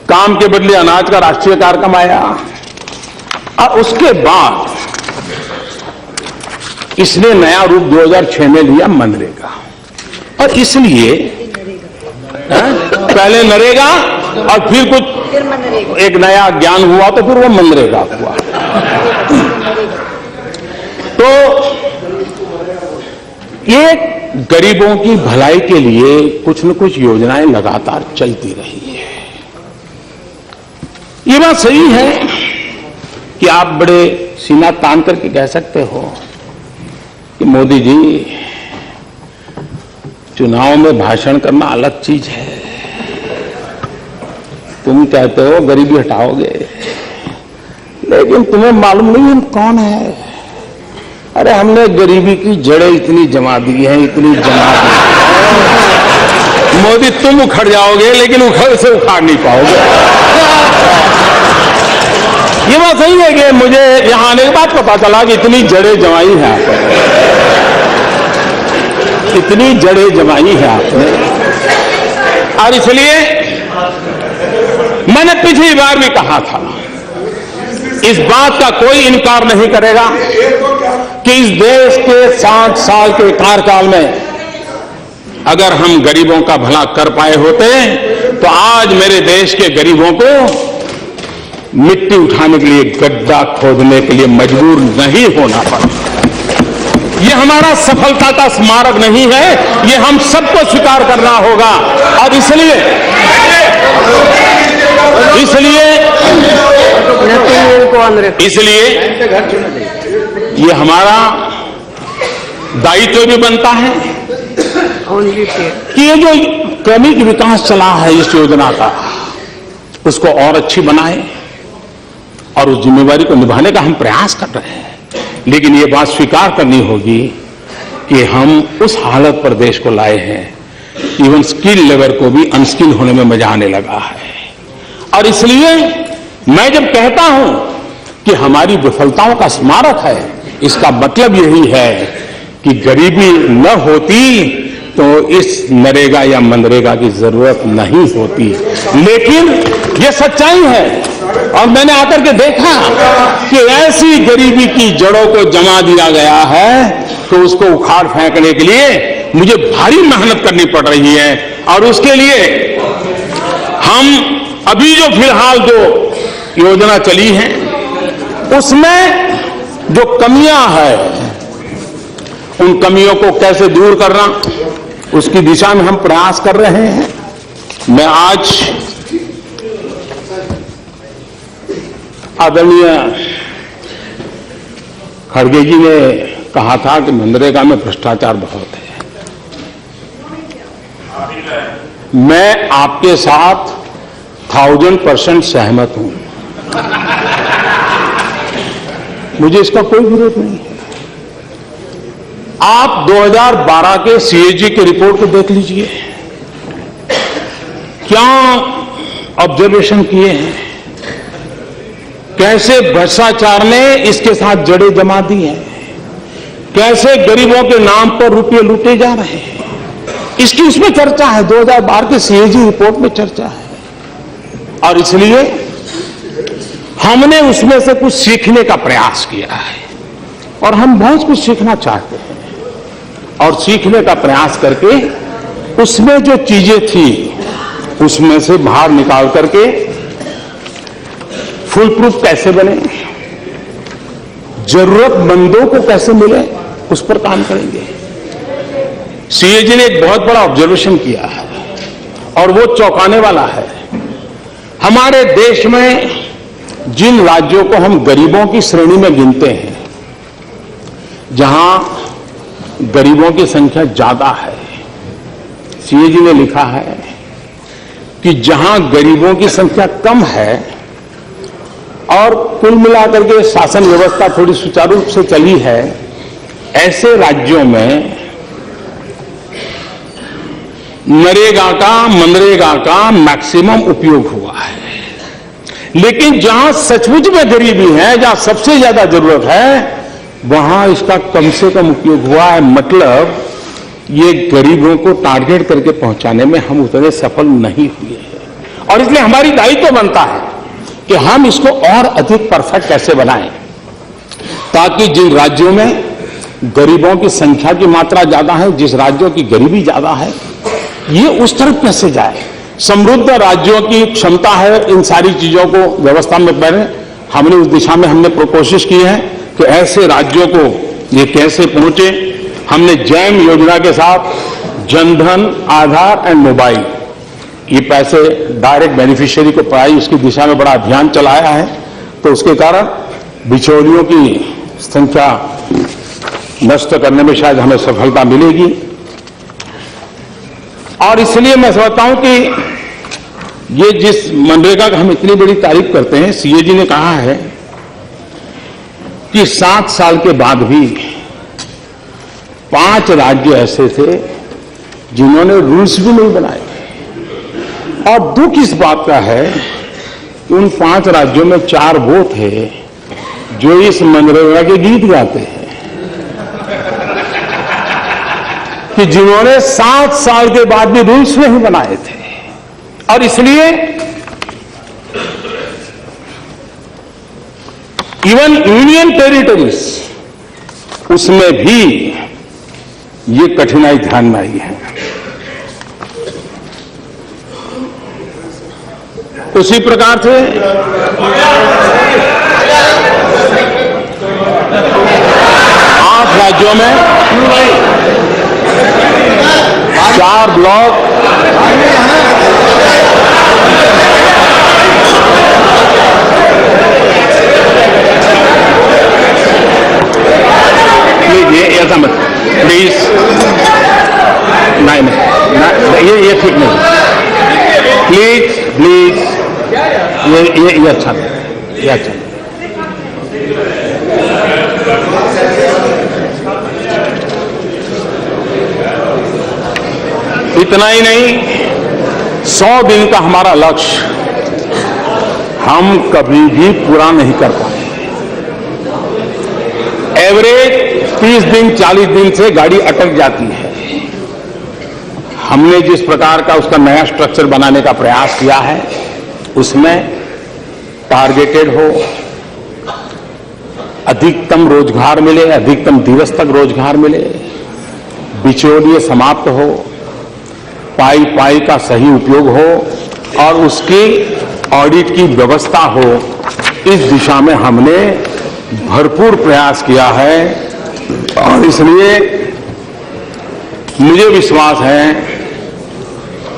काम के बदले अनाज का राष्ट्रीय कार्यक्रम आया। और उसके बाद इसने नया रूप 2006 में लिया मनरेगा। और इसलिए पहले नरेगा और फिर कुछ एक नया ज्ञान हुआ तो फिर वो मनरेगा हुआ। तो ये गरीबों की भलाई के लिए कुछ न कुछ योजनाएं लगातार चलती रही है। ये बात सही है कि आप बड़े सीना तान करके कह सकते हो कि मोदी जी, चुनाव में भाषण करना अलग चीज है, तुम कहते हो गरीबी हटाओगे, लेकिन तुम्हें मालूम नहीं हम कौन है। अरे हमने गरीबी की जड़ें इतनी जमा दी हैं, इतनी जमा दी। मोदी तुम उखड़ जाओगे लेकिन उखड़ से उखाड़ नहीं पाओगे। ये बात सही है कि मुझे यहां आने के बाद पता चला कि इतनी जड़ें जमाई हैं आपने, इतनी जड़ें जमाई है आपने। और इसलिए मैंने पिछली बार भी कहा था, इस बात का कोई इनकार नहीं करेगा कि इस देश के 7 साल के कार्यकाल में अगर हम गरीबों का भला कर पाए होते तो आज मेरे देश के गरीबों को मिट्टी उठाने के लिए गड्ढा खोदने के लिए मजबूर नहीं होना पड़ा। ये हमारा सफलता का स्मारक नहीं है, ये हम सबको स्वीकार करना होगा। और इसलिए ये हमारा दायित्व भी बनता है कि ये जो क्रमिक विकास चला है इस योजना का, उसको और अच्छी बनाए और उस जिम्मेवारी को निभाने का हम प्रयास कर रहे हैं। लेकिन ये बात स्वीकार करनी होगी कि हम उस हालत पर देश को लाए हैं, इवन स्किल लेवल को भी अनस्किल होने में मजा आने लगा है। और इसलिए मैं जब कहता हूं कि हमारी विफलताओं का स्मारक है, इसका मतलब यही है कि गरीबी न होती तो इस नरेगा या मनरेगा की जरूरत नहीं होती। लेकिन ये सच्चाई है और मैंने आकर के देखा कि ऐसी गरीबी की जड़ों को जमा दिया गया है तो उसको उखाड़ फेंकने के लिए मुझे भारी मेहनत करनी पड़ रही है। और उसके लिए हम अभी जो फिलहाल जो योजना चली है उसमें जो कमियां हैं, उन कमियों को कैसे दूर करना, उसकी दिशा में हम प्रयास कर रहे हैं। मैं आज आदरणीय खड़गे जी ने कहा था कि मनरेगा में भ्रष्टाचार बहुत है। मैं आपके साथ 1000% सहमत हूं, मुझे इसका कोई विरोध नहीं है। आप 2012 के CAG की रिपोर्ट को देख लीजिए, क्या ऑब्जर्वेशन किए हैं, कैसे भ्रष्टाचार ने इसके साथ जड़ें जमा दी हैं, कैसे गरीबों के नाम पर रुपये लूटे जा रहे हैं, इसकी उसमें चर्चा है। 2012 के CAG रिपोर्ट में चर्चा है। और इसलिए हमने उसमें से कुछ सीखने का प्रयास किया है और हम बहुत कुछ सीखना चाहते हैं और सीखने का प्रयास करके उसमें जो चीजें थी उसमें से बाहर निकाल करके फुल प्रूफ कैसे बने, जरूरतमंदों को कैसे मिले, उस पर काम करेंगे। CAG ने एक बहुत बड़ा ऑब्जर्वेशन किया है और वो चौंकाने वाला है। हमारे देश में जिन राज्यों को हम गरीबों की श्रेणी में गिनते हैं, जहां गरीबों की संख्या ज्यादा है, सीएजी ने लिखा है कि जहां गरीबों की संख्या कम है और कुल मिलाकर के शासन व्यवस्था थोड़ी सुचारू रूप से चली है, ऐसे राज्यों में नरेगा का, मनरेगा का मैक्सिमम उपयोग हुआ है। लेकिन जहां सचमुच में गरीबी है, जहां सबसे ज्यादा जरूरत है, वहां इसका कम से कम उपयोग हुआ है। मतलब ये गरीबों को टारगेट करके पहुंचाने में हम उतने सफल नहीं हुए हैं। और इसलिए हमारी दायित्व बनता है कि हम इसको और अधिक परफेक्ट कैसे बनाएं, ताकि जिन राज्यों में गरीबों की संख्या की मात्रा ज्यादा है, जिस राज्यों की गरीबी ज्यादा है, ये उस तरफ कैसे जाए। समृद्ध राज्यों की क्षमता है इन सारी चीजों को व्यवस्था में पहने। हमने उस दिशा में हमने कोशिश की है कि ऐसे राज्यों को ये कैसे पहुंचे। हमने जैम योजना के साथ जनधन, आधार एंड मोबाइल, ये पैसे डायरेक्ट बेनिफिशियरी को पाई, उसकी दिशा में बड़ा अभियान चलाया है। तो उसके कारण बिचौलियों की संख्या नष्ट करने में शायद हमें सफलता मिलेगी। और इसलिए मैं समझता हूं कि ये जिस मनरेगा का हम इतनी बड़ी तारीफ करते हैं, सीएजी ने कहा है कि 7 साल के बाद भी 5 राज्य ऐसे थे जिन्होंने रूल्स भी नहीं बनाए। और दुख इस बात का है कि उन 5 राज्यों में 4 वो थे जो इस मनरेगा के गीत गाते हैं, कि जिन्होंने 7 साल के बाद भी रूल्स नहीं बनाए थे। और इसलिए इवन यूनियन टेरिटरीज, उसमें भी ये कठिनाई ध्यान में आई है। उसी प्रकार से 8 राज्यों में 4 ब्लॉक ये ऐसा मत प्लीज, नहीं ये ठीक नहीं, प्लीज प्लीज, ये अच्छा नहीं, ये अच्छा नहीं। इतना ही नहीं, 100 दिन का हमारा लक्ष्य हम कभी भी पूरा नहीं कर पाए। एवरेज 30 दिन 40 दिन से गाड़ी अटक जाती है। हमने जिस प्रकार का उसका नया स्ट्रक्चर बनाने का प्रयास किया है, उसमें टारगेटेड हो, अधिकतम रोजगार मिले, अधिकतम दिवस तक रोजगार मिले, बिचौलिए समाप्त हो, पाई पाई का सही उपयोग हो और उसकी ऑडिट की व्यवस्था हो। इस दिशा में हमने भरपूर प्रयास किया है। और इसलिए मुझे विश्वास है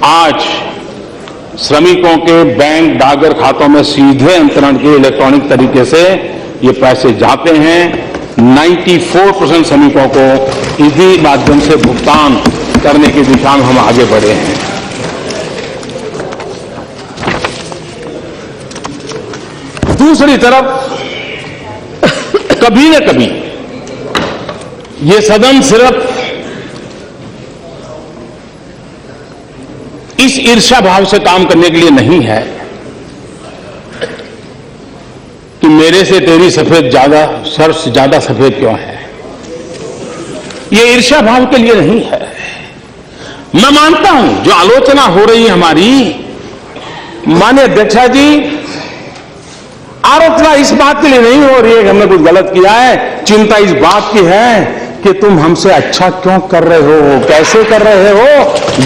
आज श्रमिकों के बैंक डाकघर खातों में सीधे अंतरण के इलेक्ट्रॉनिक तरीके से ये पैसे जाते हैं। 94% श्रमिकों को इसी माध्यम से भुगतान करने की दिशा में हम आगे बढ़े हैं। दूसरी तरफ कभी न कभी ये सदन सिर्फ इस ईर्ष्या भाव से काम करने के लिए नहीं है कि मेरे से तेरी सफेद ज्यादा, सर्ष ज्यादा सफेद क्यों है। ये ईर्ष्या भाव के लिए नहीं है। मैं मानता हूं जो आलोचना हो रही है हमारी, माननीय अध्यक्षा जी, आलोचना इस बात के लिए नहीं हो रही है कि हमने कुछ गलत किया है। चिंता इस बात की है कि तुम हमसे अच्छा क्यों कर रहे हो, कैसे कर रहे हो,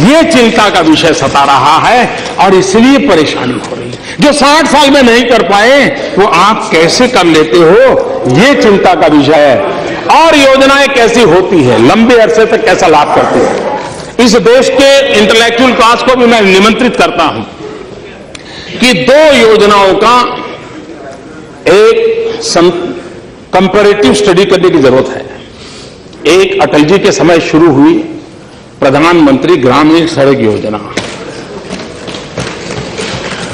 ये चिंता का विषय सता रहा है और इसलिए परेशानी हो रही है। जो 60 साल में नहीं कर पाए वो आप कैसे कर लेते हो, ये चिंता का विषय है। और योजनाएं कैसी होती है, लंबे अरसे तक कैसा लाभ करती है। इस देश के इंटेलेक्चुअल क्लास को भी मैं निमंत्रित करता हूं कि 2 योजनाओं का एक कंपैरेटिव स्टडी करने की जरूरत है। एक अटल जी के समय शुरू हुई प्रधानमंत्री ग्रामीण सड़क योजना,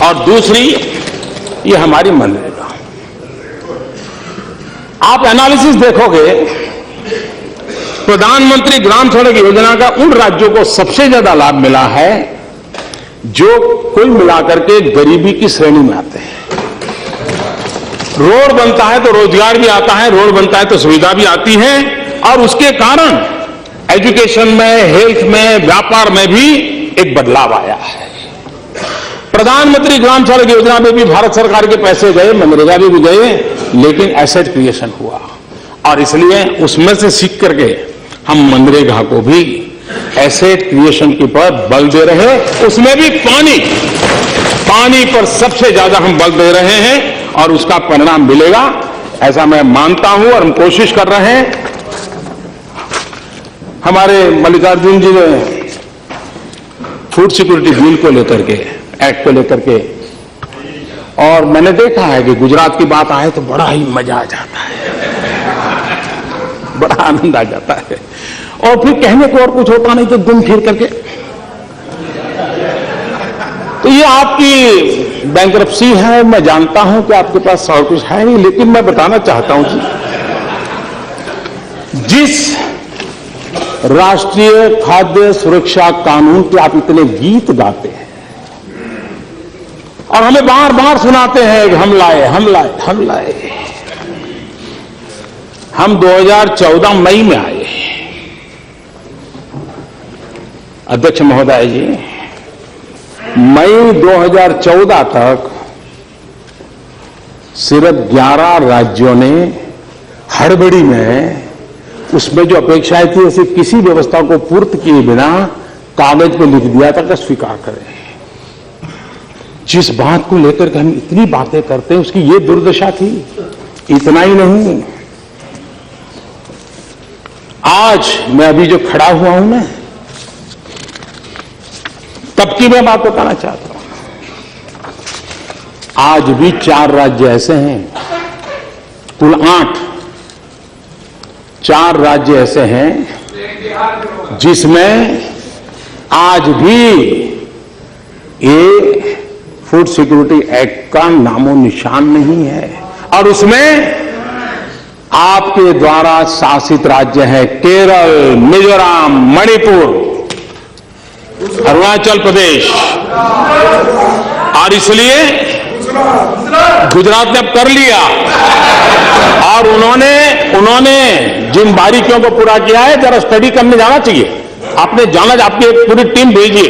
और दूसरी ये हमारी मनरेगा। आप एनालिसिस देखोगे, प्रधानमंत्री ग्राम सड़क योजना का उन राज्यों को सबसे ज्यादा लाभ मिला है जो कुल मिलाकर के गरीबी की श्रेणी में आते हैं। रोड बनता है तो रोजगार भी आता है, रोड बनता है तो सुविधा भी आती है, और उसके कारण एजुकेशन में, हेल्थ में, व्यापार में भी एक बदलाव आया है। प्रधानमंत्री ग्राम सड़क योजना में भी भारत सरकार के पैसे गए, मनरेगा भी गए, लेकिन एसेट क्रिएशन हुआ, और इसलिए उसमें से सीख करके हम मनरेगा को भी एसेट क्रिएशन के पर बल दे रहे हैं। उसमें भी पानी पर सबसे ज्यादा हम बल दे रहे हैं, और उसका परिणाम मिलेगा ऐसा मैं मानता हूं, और हम कोशिश कर रहे हैं। हमारे मल्लिकार्जुन जी ने फूड सिक्योरिटी बिल को लेकर के, एक्ट को लेकर के, और मैंने देखा है कि गुजरात की बात आए तो बड़ा ही मजा आ जाता है, बड़ा आनंद आ जाता है, और फिर कहने को और कुछ होता नहीं तो घूम फिर करके। तो ये आपकी बैंकरप्सी है, मैं जानता हूं कि आपके पास और कुछ है नहीं, लेकिन मैं बताना चाहता हूं कि जिस राष्ट्रीय खाद्य सुरक्षा कानून के आप इतने गीत गाते हैं और हमें बार बार सुनाते हैं कि हम लाए, हम लाए, हम लाए, हम 2014 मई में आए। अध्यक्ष महोदय जी, मई 2014 तक सिर्फ 11 राज्यों ने हड़बड़ी में उसमें जो अपेक्षाएं थी ऐसी किसी व्यवस्था को पूर्त किए बिना कागज पर लिख दिया था कि स्वीकार करें। जिस बात को लेकर के हम इतनी बातें करते हैं उसकी ये दुर्दशा थी। इतना ही नहीं, आज मैं अभी जो खड़ा हुआ हूं ना, तब की मैं बात बताना चाहता हूं। आज भी 4 राज्य ऐसे हैं, कुल 8, 4 राज्य ऐसे हैं जिसमें आज भी ये फूड सिक्योरिटी एक्ट का नामो निशान नहीं है, और उसमें आपके द्वारा शासित राज्य है केरल, मिजोरम, मणिपुर, अरुणाचल प्रदेश, और इसलिए गुजरात ने अब कर लिया, और उन्होंने जिन बारीकियों को पूरा किया है जरा स्टडी करने जाना चाहिए। आपने जाना, आपकी एक पूरी टीम भेजिए।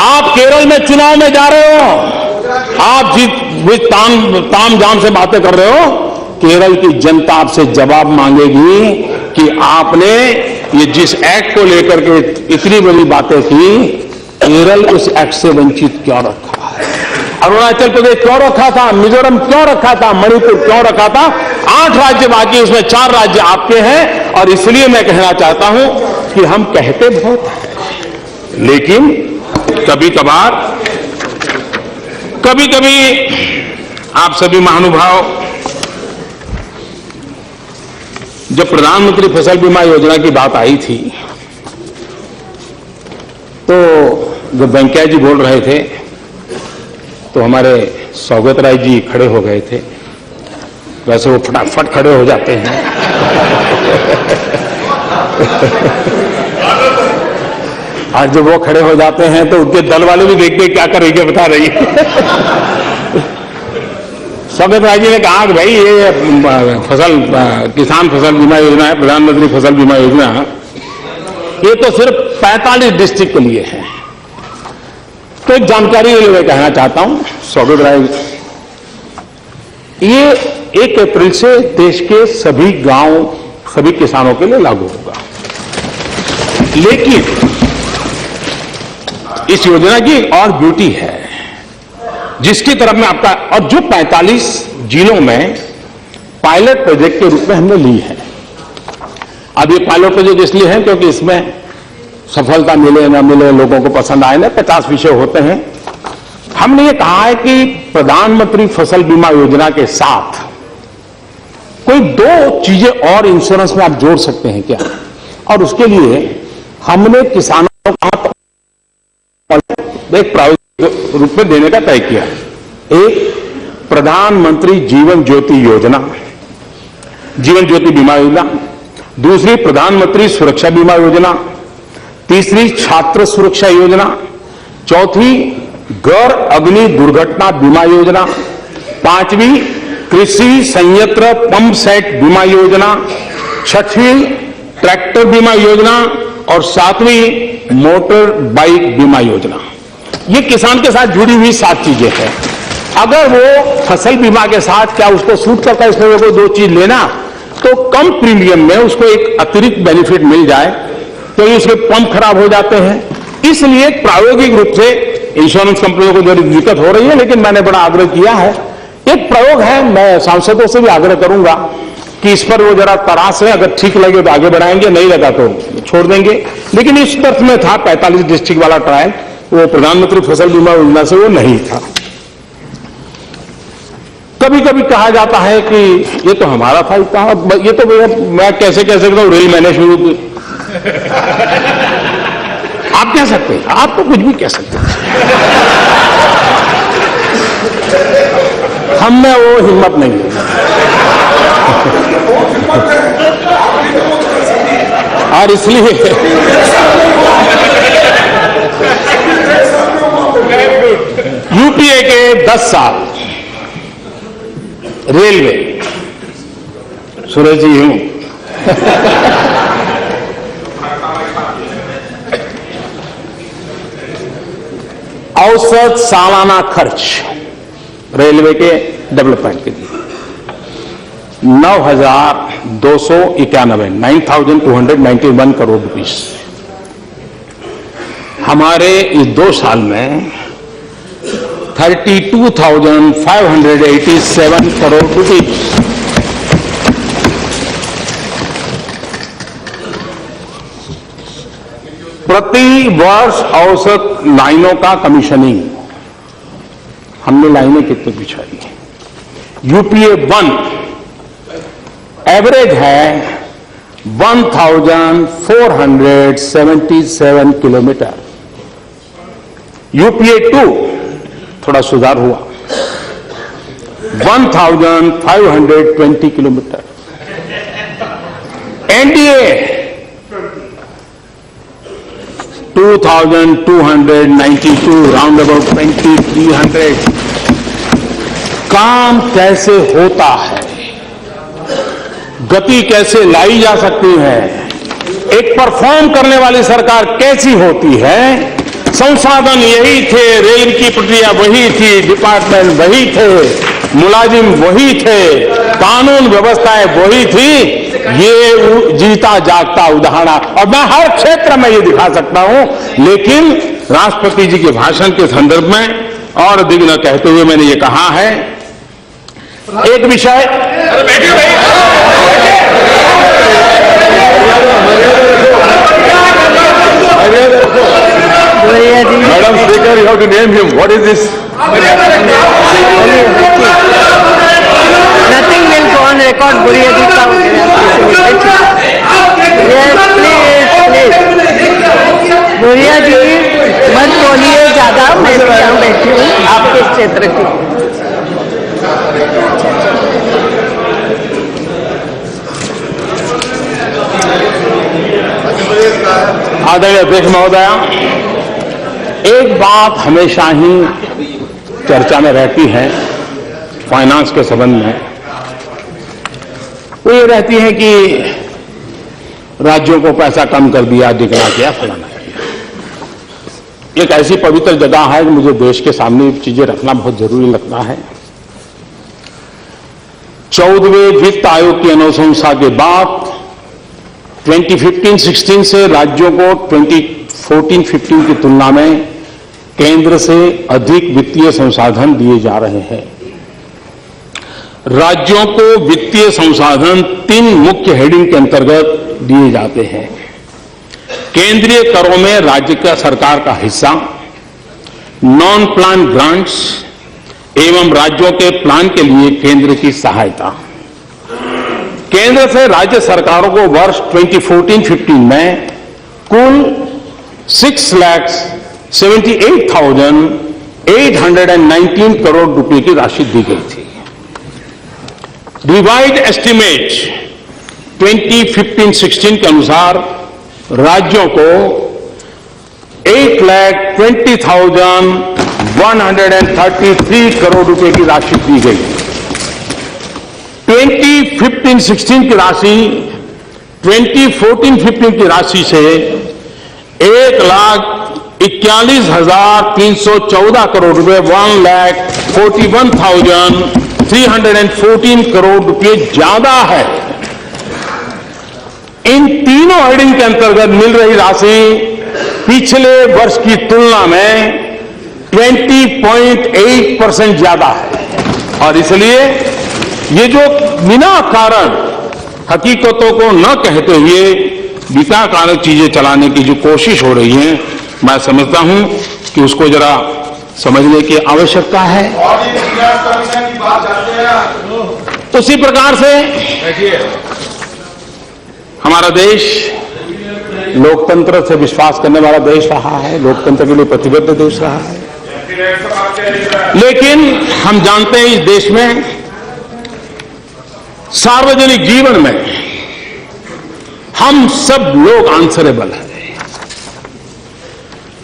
आप केरल में चुनाव में जा रहे हो, आप जीत ताम झाम से बातें कर रहे हो, केरल की जनता आपसे जवाब मांगेगी कि आपने ये जिस एक्ट को लेकर के इतनी बड़ी बातें की, केरल उस एक्ट से वंचित क्यों रखा है, अरुणाचल प्रदेश क्यों रखा था, मिजोरम क्यों रखा था, मणिपुर क्यों रखा था। 8 राज्य बाकी, उसमें 4 राज्य आपके हैं, और इसलिए मैं कहना चाहता हूं कि हम कहते बहुत हैं, लेकिन कभी कभी आप सभी महानुभाव, जब प्रधानमंत्री फसल बीमा योजना की बात आई थी तो जब वेंकैया जी बोल रहे थे तो हमारे सौगत राय जी खड़े हो गए थे। वैसे वो फटाफट खड़े हो जाते हैं और जब वो खड़े हो जाते हैं तो उनके दल वाले भी देखते क्या करेंगे बता रही है। सौगत राय जी ने कहा कि भाई ये किसान फसल बीमा योजना है, प्रधानमंत्री फसल बीमा योजना, ये तो सिर्फ 45 डिस्ट्रिक्ट के लिए है। तो एक जानकारी के लिए मैं कहना चाहता हूं सौगत राय, ये 1 अप्रैल से देश के सभी गांव, सभी किसानों के लिए लागू होगा। लेकिन इस योजना की एक और ब्यूटी है जिसकी तरफ में आपका, और जो 45 जिलों में पायलट प्रोजेक्ट के रूप में हमने ली है। अब ये पायलट प्रोजेक्ट इसलिए है क्योंकि इसमें सफलता मिले ना मिले, लोगों को पसंद आए ना, 50 विषय होते हैं, हमने ये कहा है कि प्रधानमंत्री फसल बीमा योजना के साथ कोई दो चीजें और इंश्योरेंस में आप जोड़ सकते हैं क्या, और उसके लिए हमने किसानों को एक प्रायोगिक रूप में देने का तय किया। एक, प्रधानमंत्री जीवन ज्योति योजना, जीवन ज्योति बीमा योजना। दूसरी, प्रधानमंत्री सुरक्षा बीमा योजना। तीसरी, छात्र सुरक्षा योजना। चौथी, घर अग्नि दुर्घटना बीमा योजना। पांचवी, कृषि संयंत्र पंप सेट बीमा योजना। छठवीं, ट्रैक्टर बीमा योजना। और सातवीं, मोटर बाइक बीमा योजना। ये किसान के साथ जुड़ी हुई 7 चीजें हैं। अगर वो फसल बीमा के साथ क्या उसको सूट करता है इसमें कोई 2 चीज लेना, तो कम प्रीमियम में उसको एक अतिरिक्त बेनिफिट मिल जाए, तो उसके पंप खराब हो जाते हैं। इसलिए प्रायोगिक रूप से इंश्योरेंस कंपनियों को जरूर दिक्कत हो रही है, लेकिन मैंने बड़ा आग्रह किया है। एक प्रयोग है, मैं सांसदों से भी आग्रह करूंगा कि इस पर वो जरा तराश है, अगर ठीक लगे तो आगे बढ़ाएंगे, नहीं लगा तो छोड़ देंगे। लेकिन इस तर्थ में था 45 डिस्ट्रिक्ट वाला ट्रायल, वो प्रधानमंत्री फसल बीमा योजना से वो नहीं था। कभी कभी कहा जाता है कि ये तो हमारा था, ये तो मैं कैसे कह सकता हूं, रेल मैंने शुरू की। आप कह सकते हैं, आप तो कुछ भी कह सकते हैं, हम में वो हिम्मत नहीं है। और इसलिए यूपीए के 10 साल रेलवे, सुरेश जी हूं, औसत सालाना खर्च रेलवे के डेवलपमेंट के लिए 9,291 करोड़ रुपीस। हमारे इस 2 साल में 32,587 करोड़ रुपीस। प्रति वर्ष औसत लाइनों का कमीशनिंग, हमने लाइनें कितनी बिछाई है। यूपीए 1 एवरेज है 1,477 किलोमीटर। यूपीए 2 थोड़ा सुधार हुआ, 1,520 किलोमीटर। NDA 2,292, round about 2,300। काम कैसे होता है, गति कैसे लाई जा सकती है, एक परफॉर्म करने वाली सरकार कैसी होती है। संसाधन यही थे, रेल की प्रक्रिया वही थी, डिपार्टमेंट वही थे, मुलाजिम वही थे, कानून व्यवस्थाएं वही थी। ये जीता जागता उदाहरण, और मैं हर क्षेत्र में ये दिखा सकता हूं। लेकिन राष्ट्रपति जी के भाषण के संदर्भ में और अधिक न कहते हुए मैंने ये कहा है, एक विषय madam speaker, you have to name him, what is this? Nothing will go on record. Buriya ji का Yes, please. बुरिया जी मत बोलिए ज्यादा, मैं तो यहाँ बैठी हूँ आपके क्षेत्र की। आदरणीय अध्यक्ष महोदया, एक बात हमेशा ही चर्चा में रहती है फाइनेंस के संबंध में, वो ये रहती है कि राज्यों को पैसा कम कर दिया, दिखना किया, फलाना किया। एक ऐसी पवित्र जगह है कि मुझे देश के सामने चीजें रखना बहुत जरूरी लगता है। 14वें वित्त आयोग की अनुशंसा के बाद 2015-16 से राज्यों को 2014-15 की तुलना में केंद्र से अधिक वित्तीय संसाधन दिए जा रहे हैं। राज्यों को वित्तीय संसाधन 3 मुख्य हेडिंग के अंतर्गत दिए जाते हैं। केंद्रीय करों में राज्य का सरकार का हिस्सा, नॉन प्लान ग्रांट्स एवं राज्यों के प्लान के लिए केंद्र की सहायता। केंद्र से राज्य सरकारों को वर्ष 2014-15 में कुल 6,78,819 करोड़ रुपए की राशि दी गई थी। रिवाइज्ड एस्टीमेट 2015-16 के अनुसार राज्यों को 8,20,133 करोड़ रुपए की राशि दी गई। 2015-16 की राशि 2014-15 की राशि से 1,41,314 करोड़ रुपए 1,41,314 करोड़ रुपए ज्यादा है। इन तीनों हेडिंग के अंतर्गत मिल रही राशि पिछले वर्ष की तुलना में 20.8% ज्यादा है। और इसलिए ये जो बिना कारण हकीकतों को न कहते हुए बिना कारण चीजें चलाने की जो कोशिश हो रही है, मैं समझता हूं कि उसको जरा समझने की आवश्यकता है। की बात करते हैं। उसी प्रकार से हमारा देश लोकतंत्र से विश्वास करने वाला देश रहा है, लोकतंत्र के लिए प्रतिबद्ध देश रहा है। लेकिन हम जानते हैं इस देश में सार्वजनिक जीवन में हम सब लोग आंसरेबल हैं।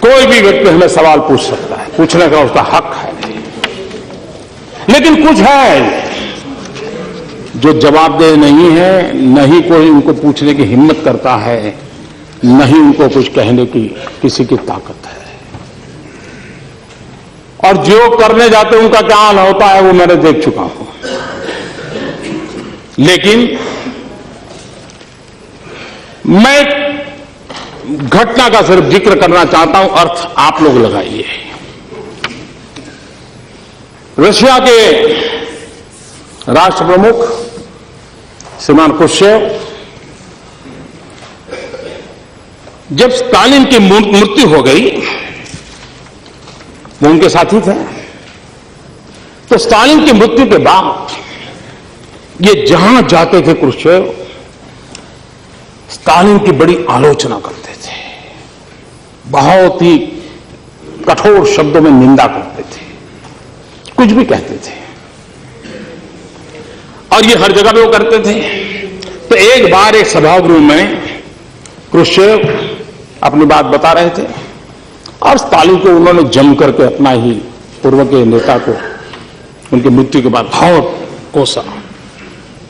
कोई भी व्यक्ति हमें सवाल पूछ सकता है, पूछने का उसका हक है। लेकिन कुछ है जो जवाबदेह नहीं है, न ही कोई उनको पूछने की हिम्मत करता है, न ही उनको कुछ कहने की किसी की ताकत है। और जो करने जाते हैं उनका क्या हाल होता है वो मैंने देख चुका हूं। लेकिन मैं घटना का सिर्फ जिक्र करना चाहता हूं, अर्थ आप लोग लगाइए। रशिया के राष्ट्र प्रमुख श्रीमान क्रुश्चेव जब स्टालिन की मृत्यु हो गई, वो उनके साथी थे, तो स्टालिन की मृत्यु के बाद ये जहां जाते थे क्रुश्चेव स्टालिन की बड़ी आलोचना करते थे, बहुत ही कठोर शब्दों में निंदा करते थे, कुछ भी कहते थे। और ये हर जगह पे वो करते थे। तो एक बार एक सभागृह में क्रुश्चेव अपनी बात बता रहे थे और स्टालिन को उन्होंने जम करके अपना ही पूर्व के नेता को उनकी मृत्यु के बाद बहुत कोसा।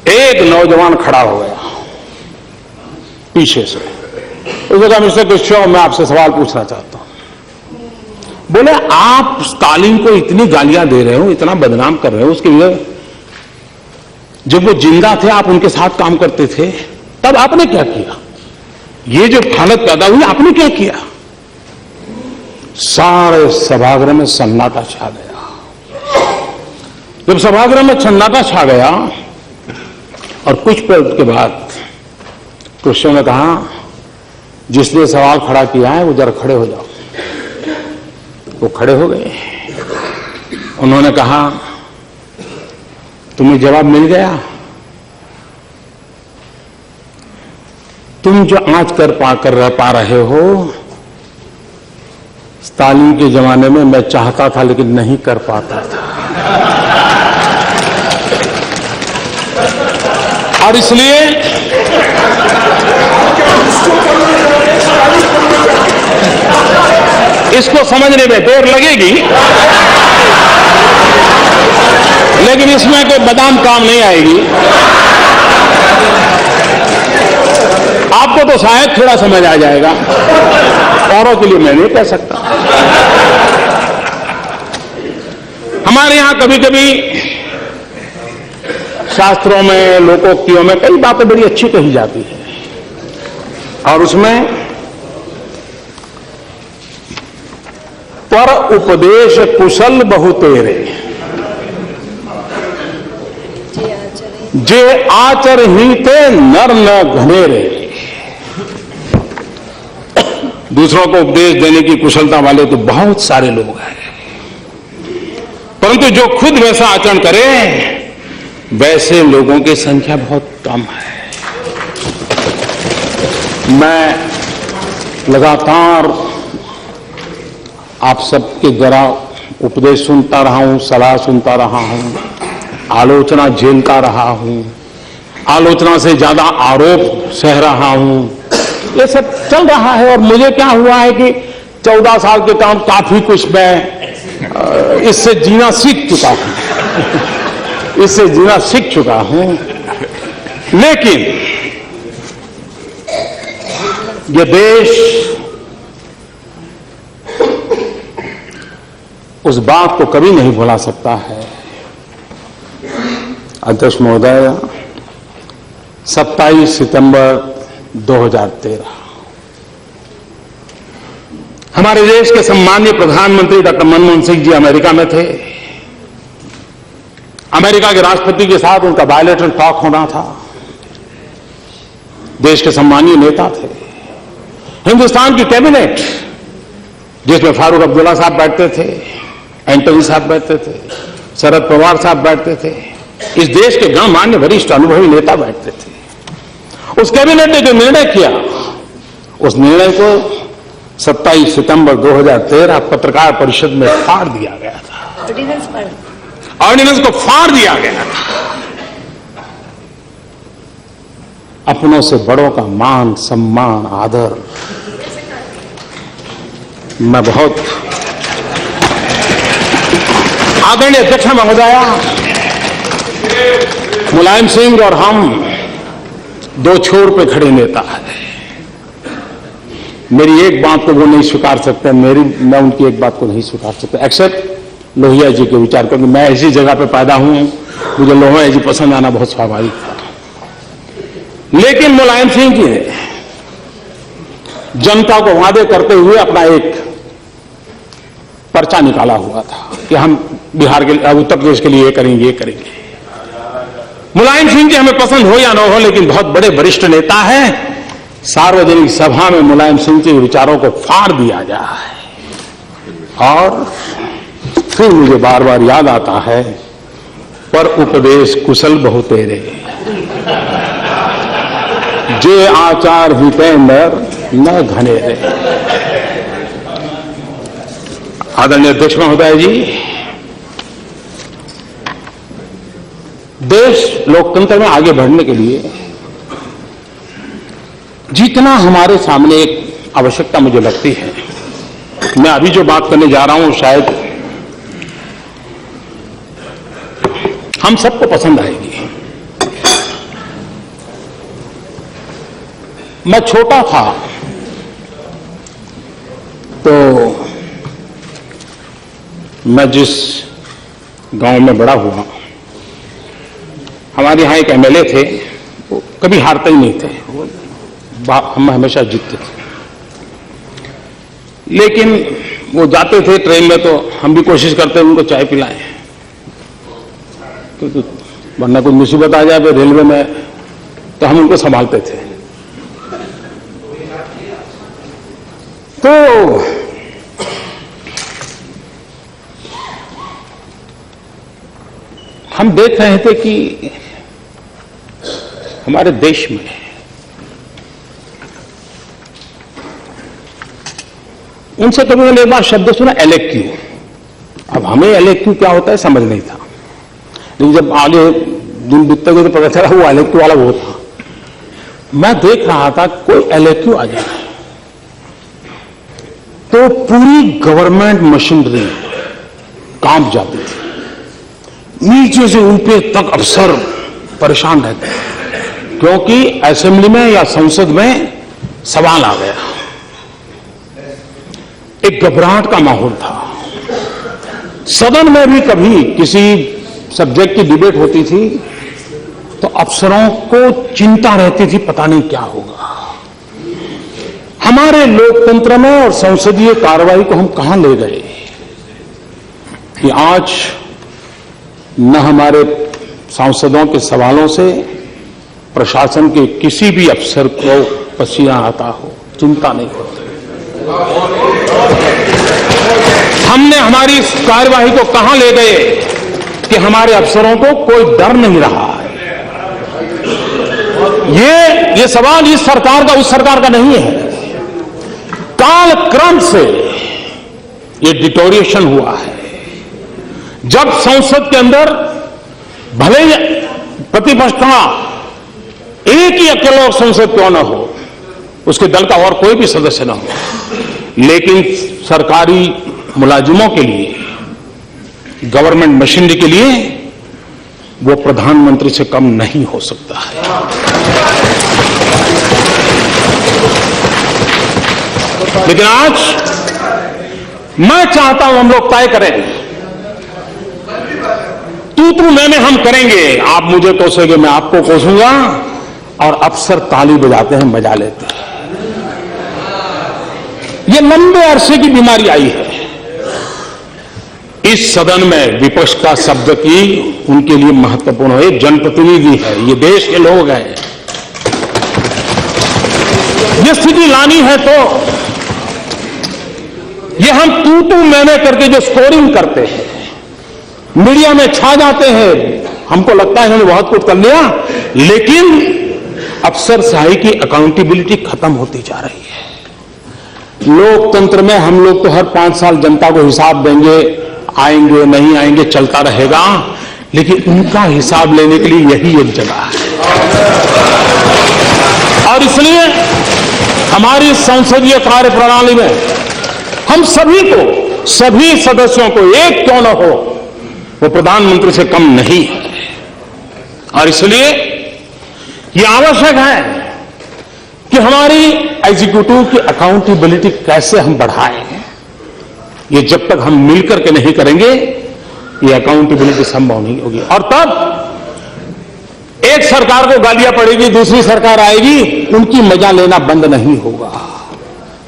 एक नौजवान खड़ा हो गया पीछे से, उसने कहा मिस्टर क्रुश्चेव मैं आपसे सवाल पूछना चाहता हूं। बोले आप स्टालिन को इतनी गालियां दे रहे हो, इतना बदनाम कर रहे हो, उसके लिए जब वो जिंदा थे आप उनके साथ काम करते थे, तब आपने क्या किया? ये जो हालत पैदा हुई आपने क्या किया? सारे सभागृह में सन्नाटा छा गया। जब सभागृह में सन्नाटा छा गया और कुछ पल के बाद क्रुश्चेव ने कहा जिसने सवाल खड़ा किया है वो जरा खड़े हो जाओ। वो खड़े हो गए। उन्होंने कहा तुम्हें जवाब मिल गया? तुम जो आज कर पा रहे हो स्टालिन के जमाने में मैं चाहता था लेकिन नहीं कर पाता था। और इसलिए इसको समझने में देर लगेगी, लेकिन इसमें कोई बादाम काम नहीं आएगी। आपको तो शायद थोड़ा समझ आ जाएगा, औरों के लिए मैं नहीं कह सकता। हमारे यहां कभी कभी शास्त्रों में, लोकोक्तियों में कई बातें बड़ी अच्छी कही जाती है और उसमें पर उपदेश कुशल बहु तेरे जे आचर ही ते नर न घनेरे। दूसरों को उपदेश देने की कुशलता वाले तो बहुत सारे लोग हैं, परंतु जो खुद वैसा आचरण करे वैसे लोगों की संख्या बहुत कम है। मैं लगातार आप सबके जरा उपदेश सुनता रहा हूं, सलाह सुनता रहा हूं, आलोचना झेलता रहा हूं, आलोचना से ज्यादा आरोप सह रहा हूं। ये सब चल रहा है और मुझे क्या हुआ है कि 14 साल के काम काफी कुछ मैं इससे जीना सीख चुका हूं, इससे जीना सीख चुका हूं। लेकिन ये देश उस बात को कभी नहीं भुला सकता है। अध्यक्ष महोदय, 27 सितंबर 2013 हमारे देश के सम्मानीय प्रधानमंत्री डॉक्टर मनमोहन सिंह जी अमेरिका में थे। अमेरिका के राष्ट्रपति के साथ उनका बायलैटरल टॉक होना था। देश के सम्मानीय नेता थे। हिंदुस्तान की कैबिनेट जिसमें फारूक अब्दुल्ला साहब बैठते थे, एंटनी साहब बैठते थे, शरद पवार साहब बैठते थे, इस देश के गणमान्य वरिष्ठ अनुभवी नेता बैठते थे। उस कैबिनेट ने जो निर्णय किया, उस निर्णय को 27 सितंबर 2013 पत्रकार परिषद में फाड़ दिया गया था। ऑर्डिनेंस को फाड़ दिया गया था। अपनों से बड़ों का मान, सम्मान, आदर मैं बहुत आदरणीय अध्यक्ष महोदया, मुलायम सिंह और हम दो छोर पे खड़े नेता है। मेरी एक बात को वो नहीं स्वीकार सकते, मैं उनकी एक बात को नहीं स्वीकार सकता, एक्सेप्ट लोहिया जी के विचार, क्योंकि मैं ऐसी जगह पे पैदा हूं, मुझे लोहिया जी पसंद आना बहुत स्वाभाविक था। लेकिन मुलायम सिंह जी ने जनता को वादे करते हुए अपना एक पर्चा निकाला हुआ था कि हम बिहार के, उत्तर प्रदेश के लिए ये करेंगे, ये करेंगे। मुलायम सिंह जी हमें पसंद हो या न हो, लेकिन बहुत बड़े वरिष्ठ नेता हैं। सार्वजनिक सभा में मुलायम सिंह के विचारों को फाड़ दिया जाए और फिर मुझे बार बार याद आता है, पर उपदेश कुशल बहु तेरे, जे आचार हिते नर न घनेरे। आदरणीय अध्यक्ष महोदय जी, देश लोकतंत्र में आगे बढ़ने के लिए जितना हमारे सामने एक आवश्यकता मुझे लगती है, मैं अभी जो बात करने जा रहा हूं शायद हम सबको पसंद आएगी। मैं छोटा था तो मैं जिस गांव में बड़ा हुआ, हमारे यहां एक एमएलए थे, वो कभी हारते ही नहीं थे, हम हमेशा जीतते थे। लेकिन वो जाते थे ट्रेन में तो हम भी कोशिश करते उनको चाय पिलाएं, क्योंकि वरना कोई मुसीबत आ जाए रेलवे में तो हम उनको संभालते थे। तो हम देख रहे थे कि हमारे देश में उनसे कभी मैंने एक बार शब्द सुना, एलएक्यू। अब हमें एलएक्यू क्या होता है समझ नहीं था, लेकिन जब आगे दिन बीतते गए तो पता चला वो एलएक्यू वाला वो था। मैं देख रहा था कोई एलएक्यू आ जाए तो पूरी गवर्नमेंट मशीनरी कांप जाती थी, नीचे से ऊपर तक अफसर परेशान रहते, क्योंकि असेंबली में या संसद में सवाल आ गया। एक घबराहट का माहौल था। सदन में भी कभी किसी सब्जेक्ट की डिबेट होती थी तो अफसरों को चिंता रहती थी, पता नहीं क्या होगा। हमारे लोकतंत्र में और संसदीय कार्रवाई को हम कहां ले गए कि आज न हमारे सांसदों के सवालों से प्रशासन के किसी भी अफसर को पसीना आता हो, चिंता नहीं होती। हमने हमारी इस कार्यवाही को कहां ले गए कि हमारे अफसरों को कोई डर नहीं रहा है। ये सवाल इस सरकार का उस सरकार का नहीं है। कालक्रम से ये डिटोरिएशन हुआ है। जब संसद के अंदर भले ही प्रतिपक्ष का एक ही अकेला संसद क्यों न हो, उसके दल का और कोई भी सदस्य न हो, लेकिन सरकारी मुलाजिमों के लिए, गवर्नमेंट मशीनरी के लिए वो प्रधानमंत्री से कम नहीं हो सकता है। लेकिन आज मैं चाहता हूं हम लोग तय करें, तू मैं हम करेंगे। आप मुझे कोसेंगे, मैं आपको कोसूंगा, और अफसर ताली बजाते हैं, मजा लेते हैं। ये लंबे अरसे की बीमारी आई है। इस सदन में विपक्ष का शब्द की उनके लिए महत्वपूर्ण है। एक जनप्रतिनिधि है, ये देश के लोग हैं। ये स्थिति लानी है तो ये हम तू मैंने करके जो स्कोरिंग करते हैं, मीडिया में छा जाते हैं, हमको लगता है हमने बहुत कुछ कर लिया, लेकिन अफसरशाही की अकाउंटेबिलिटी खत्म होती जा रही है। लोकतंत्र में हम लोग तो हर 5 साल जनता को हिसाब देंगे, आएंगे नहीं आएंगे चलता रहेगा, लेकिन उनका हिसाब लेने के लिए यही एक जगह है। और इसलिए हमारी संसदीय कार्य प्रणाली में हम सभी को, सभी सदस्यों को, एक क्यों न हो, वो प्रधानमंत्री से कम नहीं है। और इसलिए ये आवश्यक है कि हमारी एग्जीक्यूटिव की अकाउंटेबिलिटी कैसे हम बढ़ाएं। ये जब तक हम मिलकर के नहीं करेंगे, ये अकाउंटेबिलिटी संभव नहीं होगी। और तब एक सरकार को गालियां पड़ेगी, दूसरी सरकार आएगी, उनकी मजा लेना बंद नहीं होगा।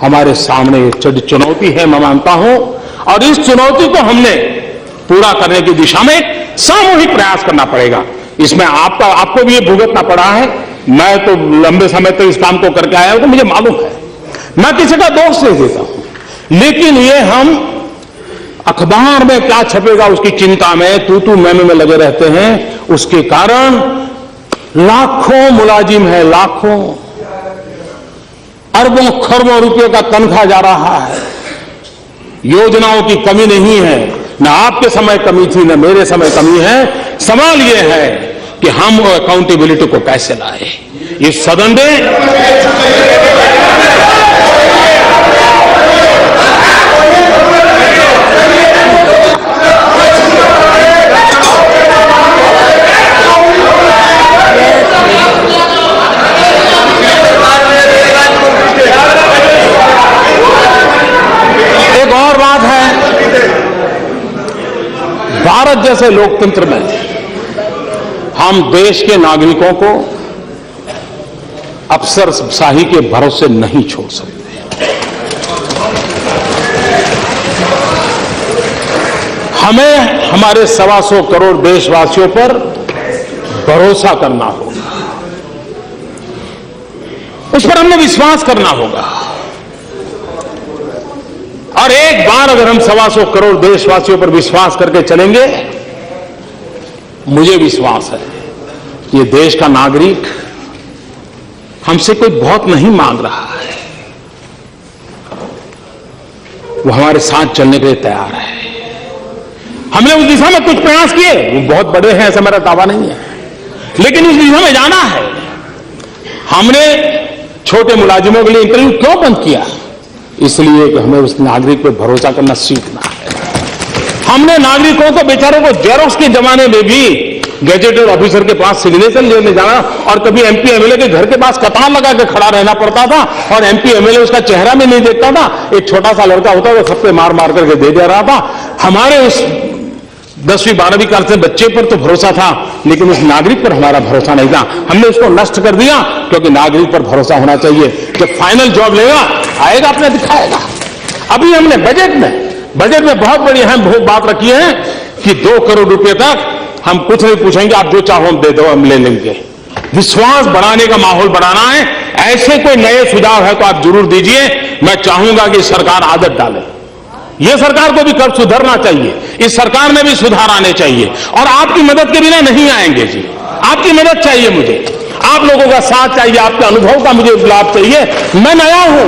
हमारे सामने एक चुनौती है, मैं मानता हूं, और इस चुनौती को हमने पूरा करने की दिशा में सामूहिक प्रयास करना पड़ेगा। इसमें आपको भी ये भुगतना पड़ा है। मैं तो लंबे समय तक इस काम को करके आया हूं, तो मुझे मालूम है, मैं किसी का दोष नहीं देता हूं, लेकिन ये हम अखबार में क्या छपेगा उसकी चिंता में, तू मैं लगे रहते हैं। उसके कारण लाखों मुलाजिम है, लाखों, अरबों खरबों रुपए का तनख्वाह जा रहा है। योजनाओं की कमी नहीं है, न आपके समय कमी थी, न मेरे समय कमी है। सवाल यह है कि हम अकाउंटेबिलिटी को कैसे लाए। इस सदन में एक और बात है, भारत जैसे लोकतंत्र में हम देश के नागरिकों को अफसरशाही के भरोसे नहीं छोड़ सकते। हमें हमारे 125 करोड़ देशवासियों पर भरोसा करना होगा, उस पर हमें विश्वास करना होगा। और एक बार अगर हम 125 करोड़ देशवासियों पर विश्वास करके चलेंगे, मुझे विश्वास है कि ये देश का नागरिक हमसे कोई बहुत नहीं मांग रहा है, वो हमारे साथ चलने के लिए तैयार है। हमने उस दिशा में कुछ प्रयास किए, वो बहुत बड़े हैं ऐसा मेरा दावा नहीं है, लेकिन उस दिशा में जाना है। हमने छोटे मुलाजिमों के लिए इंटरव्यू क्यों बंद किया? इसलिए कि हमें उस नागरिक पर भरोसा करना सीखना है। हमने नागरिकों को, बेचारों को जेरोक्स के जमाने में भी गैजेटेड ऑफिसर के पास सिग्नेचर लेने जाना, और कभी एमपी एमएलए के घर के पास कतार लगा के खड़ा रहना पड़ता था, और एमपी एमएलए उसका चेहरा भी नहीं देखता था। एक छोटा सा लड़का होता था, थप्पे मार मार करके दे रहा था। हमारे उस 10वीं 12वीं क्लास के बच्चे पर तो भरोसा था, लेकिन उस नागरिक पर हमारा भरोसा नहीं था। हमने उसको नष्ट कर दिया, क्योंकि नागरिक पर भरोसा होना चाहिए। जब फाइनल जॉब लेगा, आएगा, अपने दिखाएगा। अभी हमने बजट में बहुत बड़ी अहम बात रखी है कि 2 करोड़ रुपए तक हम कुछ नहीं पूछेंगे, आप जो चाहो हम दे दो, हम ले लेंगे। विश्वास बढ़ाने का माहौल बढ़ाना है। ऐसे कोई नए सुझाव है तो आप जरूर दीजिए। मैं चाहूंगा कि सरकार आदत डाले, ये सरकार को भी कब सुधरना चाहिए, इस सरकार में भी सुधार आने चाहिए और आपकी मदद के बिना नहीं आएंगे जी। आपकी मदद चाहिए मुझे, आप लोगों का साथ चाहिए, आपके अनुभव का मुझे लाभ चाहिए। मैं नया हूं,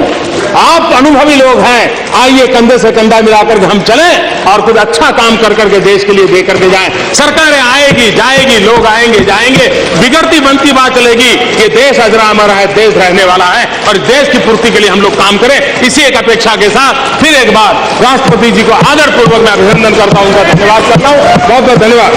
आप अनुभवी लोग हैं, आइए कंधे से कंधा मिलाकर के हम चलें और कुछ अच्छा काम कर करके देश के लिए दे करके जाएं। सरकारें आएगी जाएगी, लोग आएंगे जाएंगे, बिगड़ती बनती बात चलेगी। ये देश अजरा अमर है, देश रहने वाला है और देश की पूर्ति के लिए हम लोग काम करें। इसी एक अपेक्षा के साथ फिर एक बार राष्ट्रपति जी को आदरपूर्वक मैं अभिनंदन करता हूं, उनका धन्यवाद करता हूं। बहुत बहुत धन्यवाद।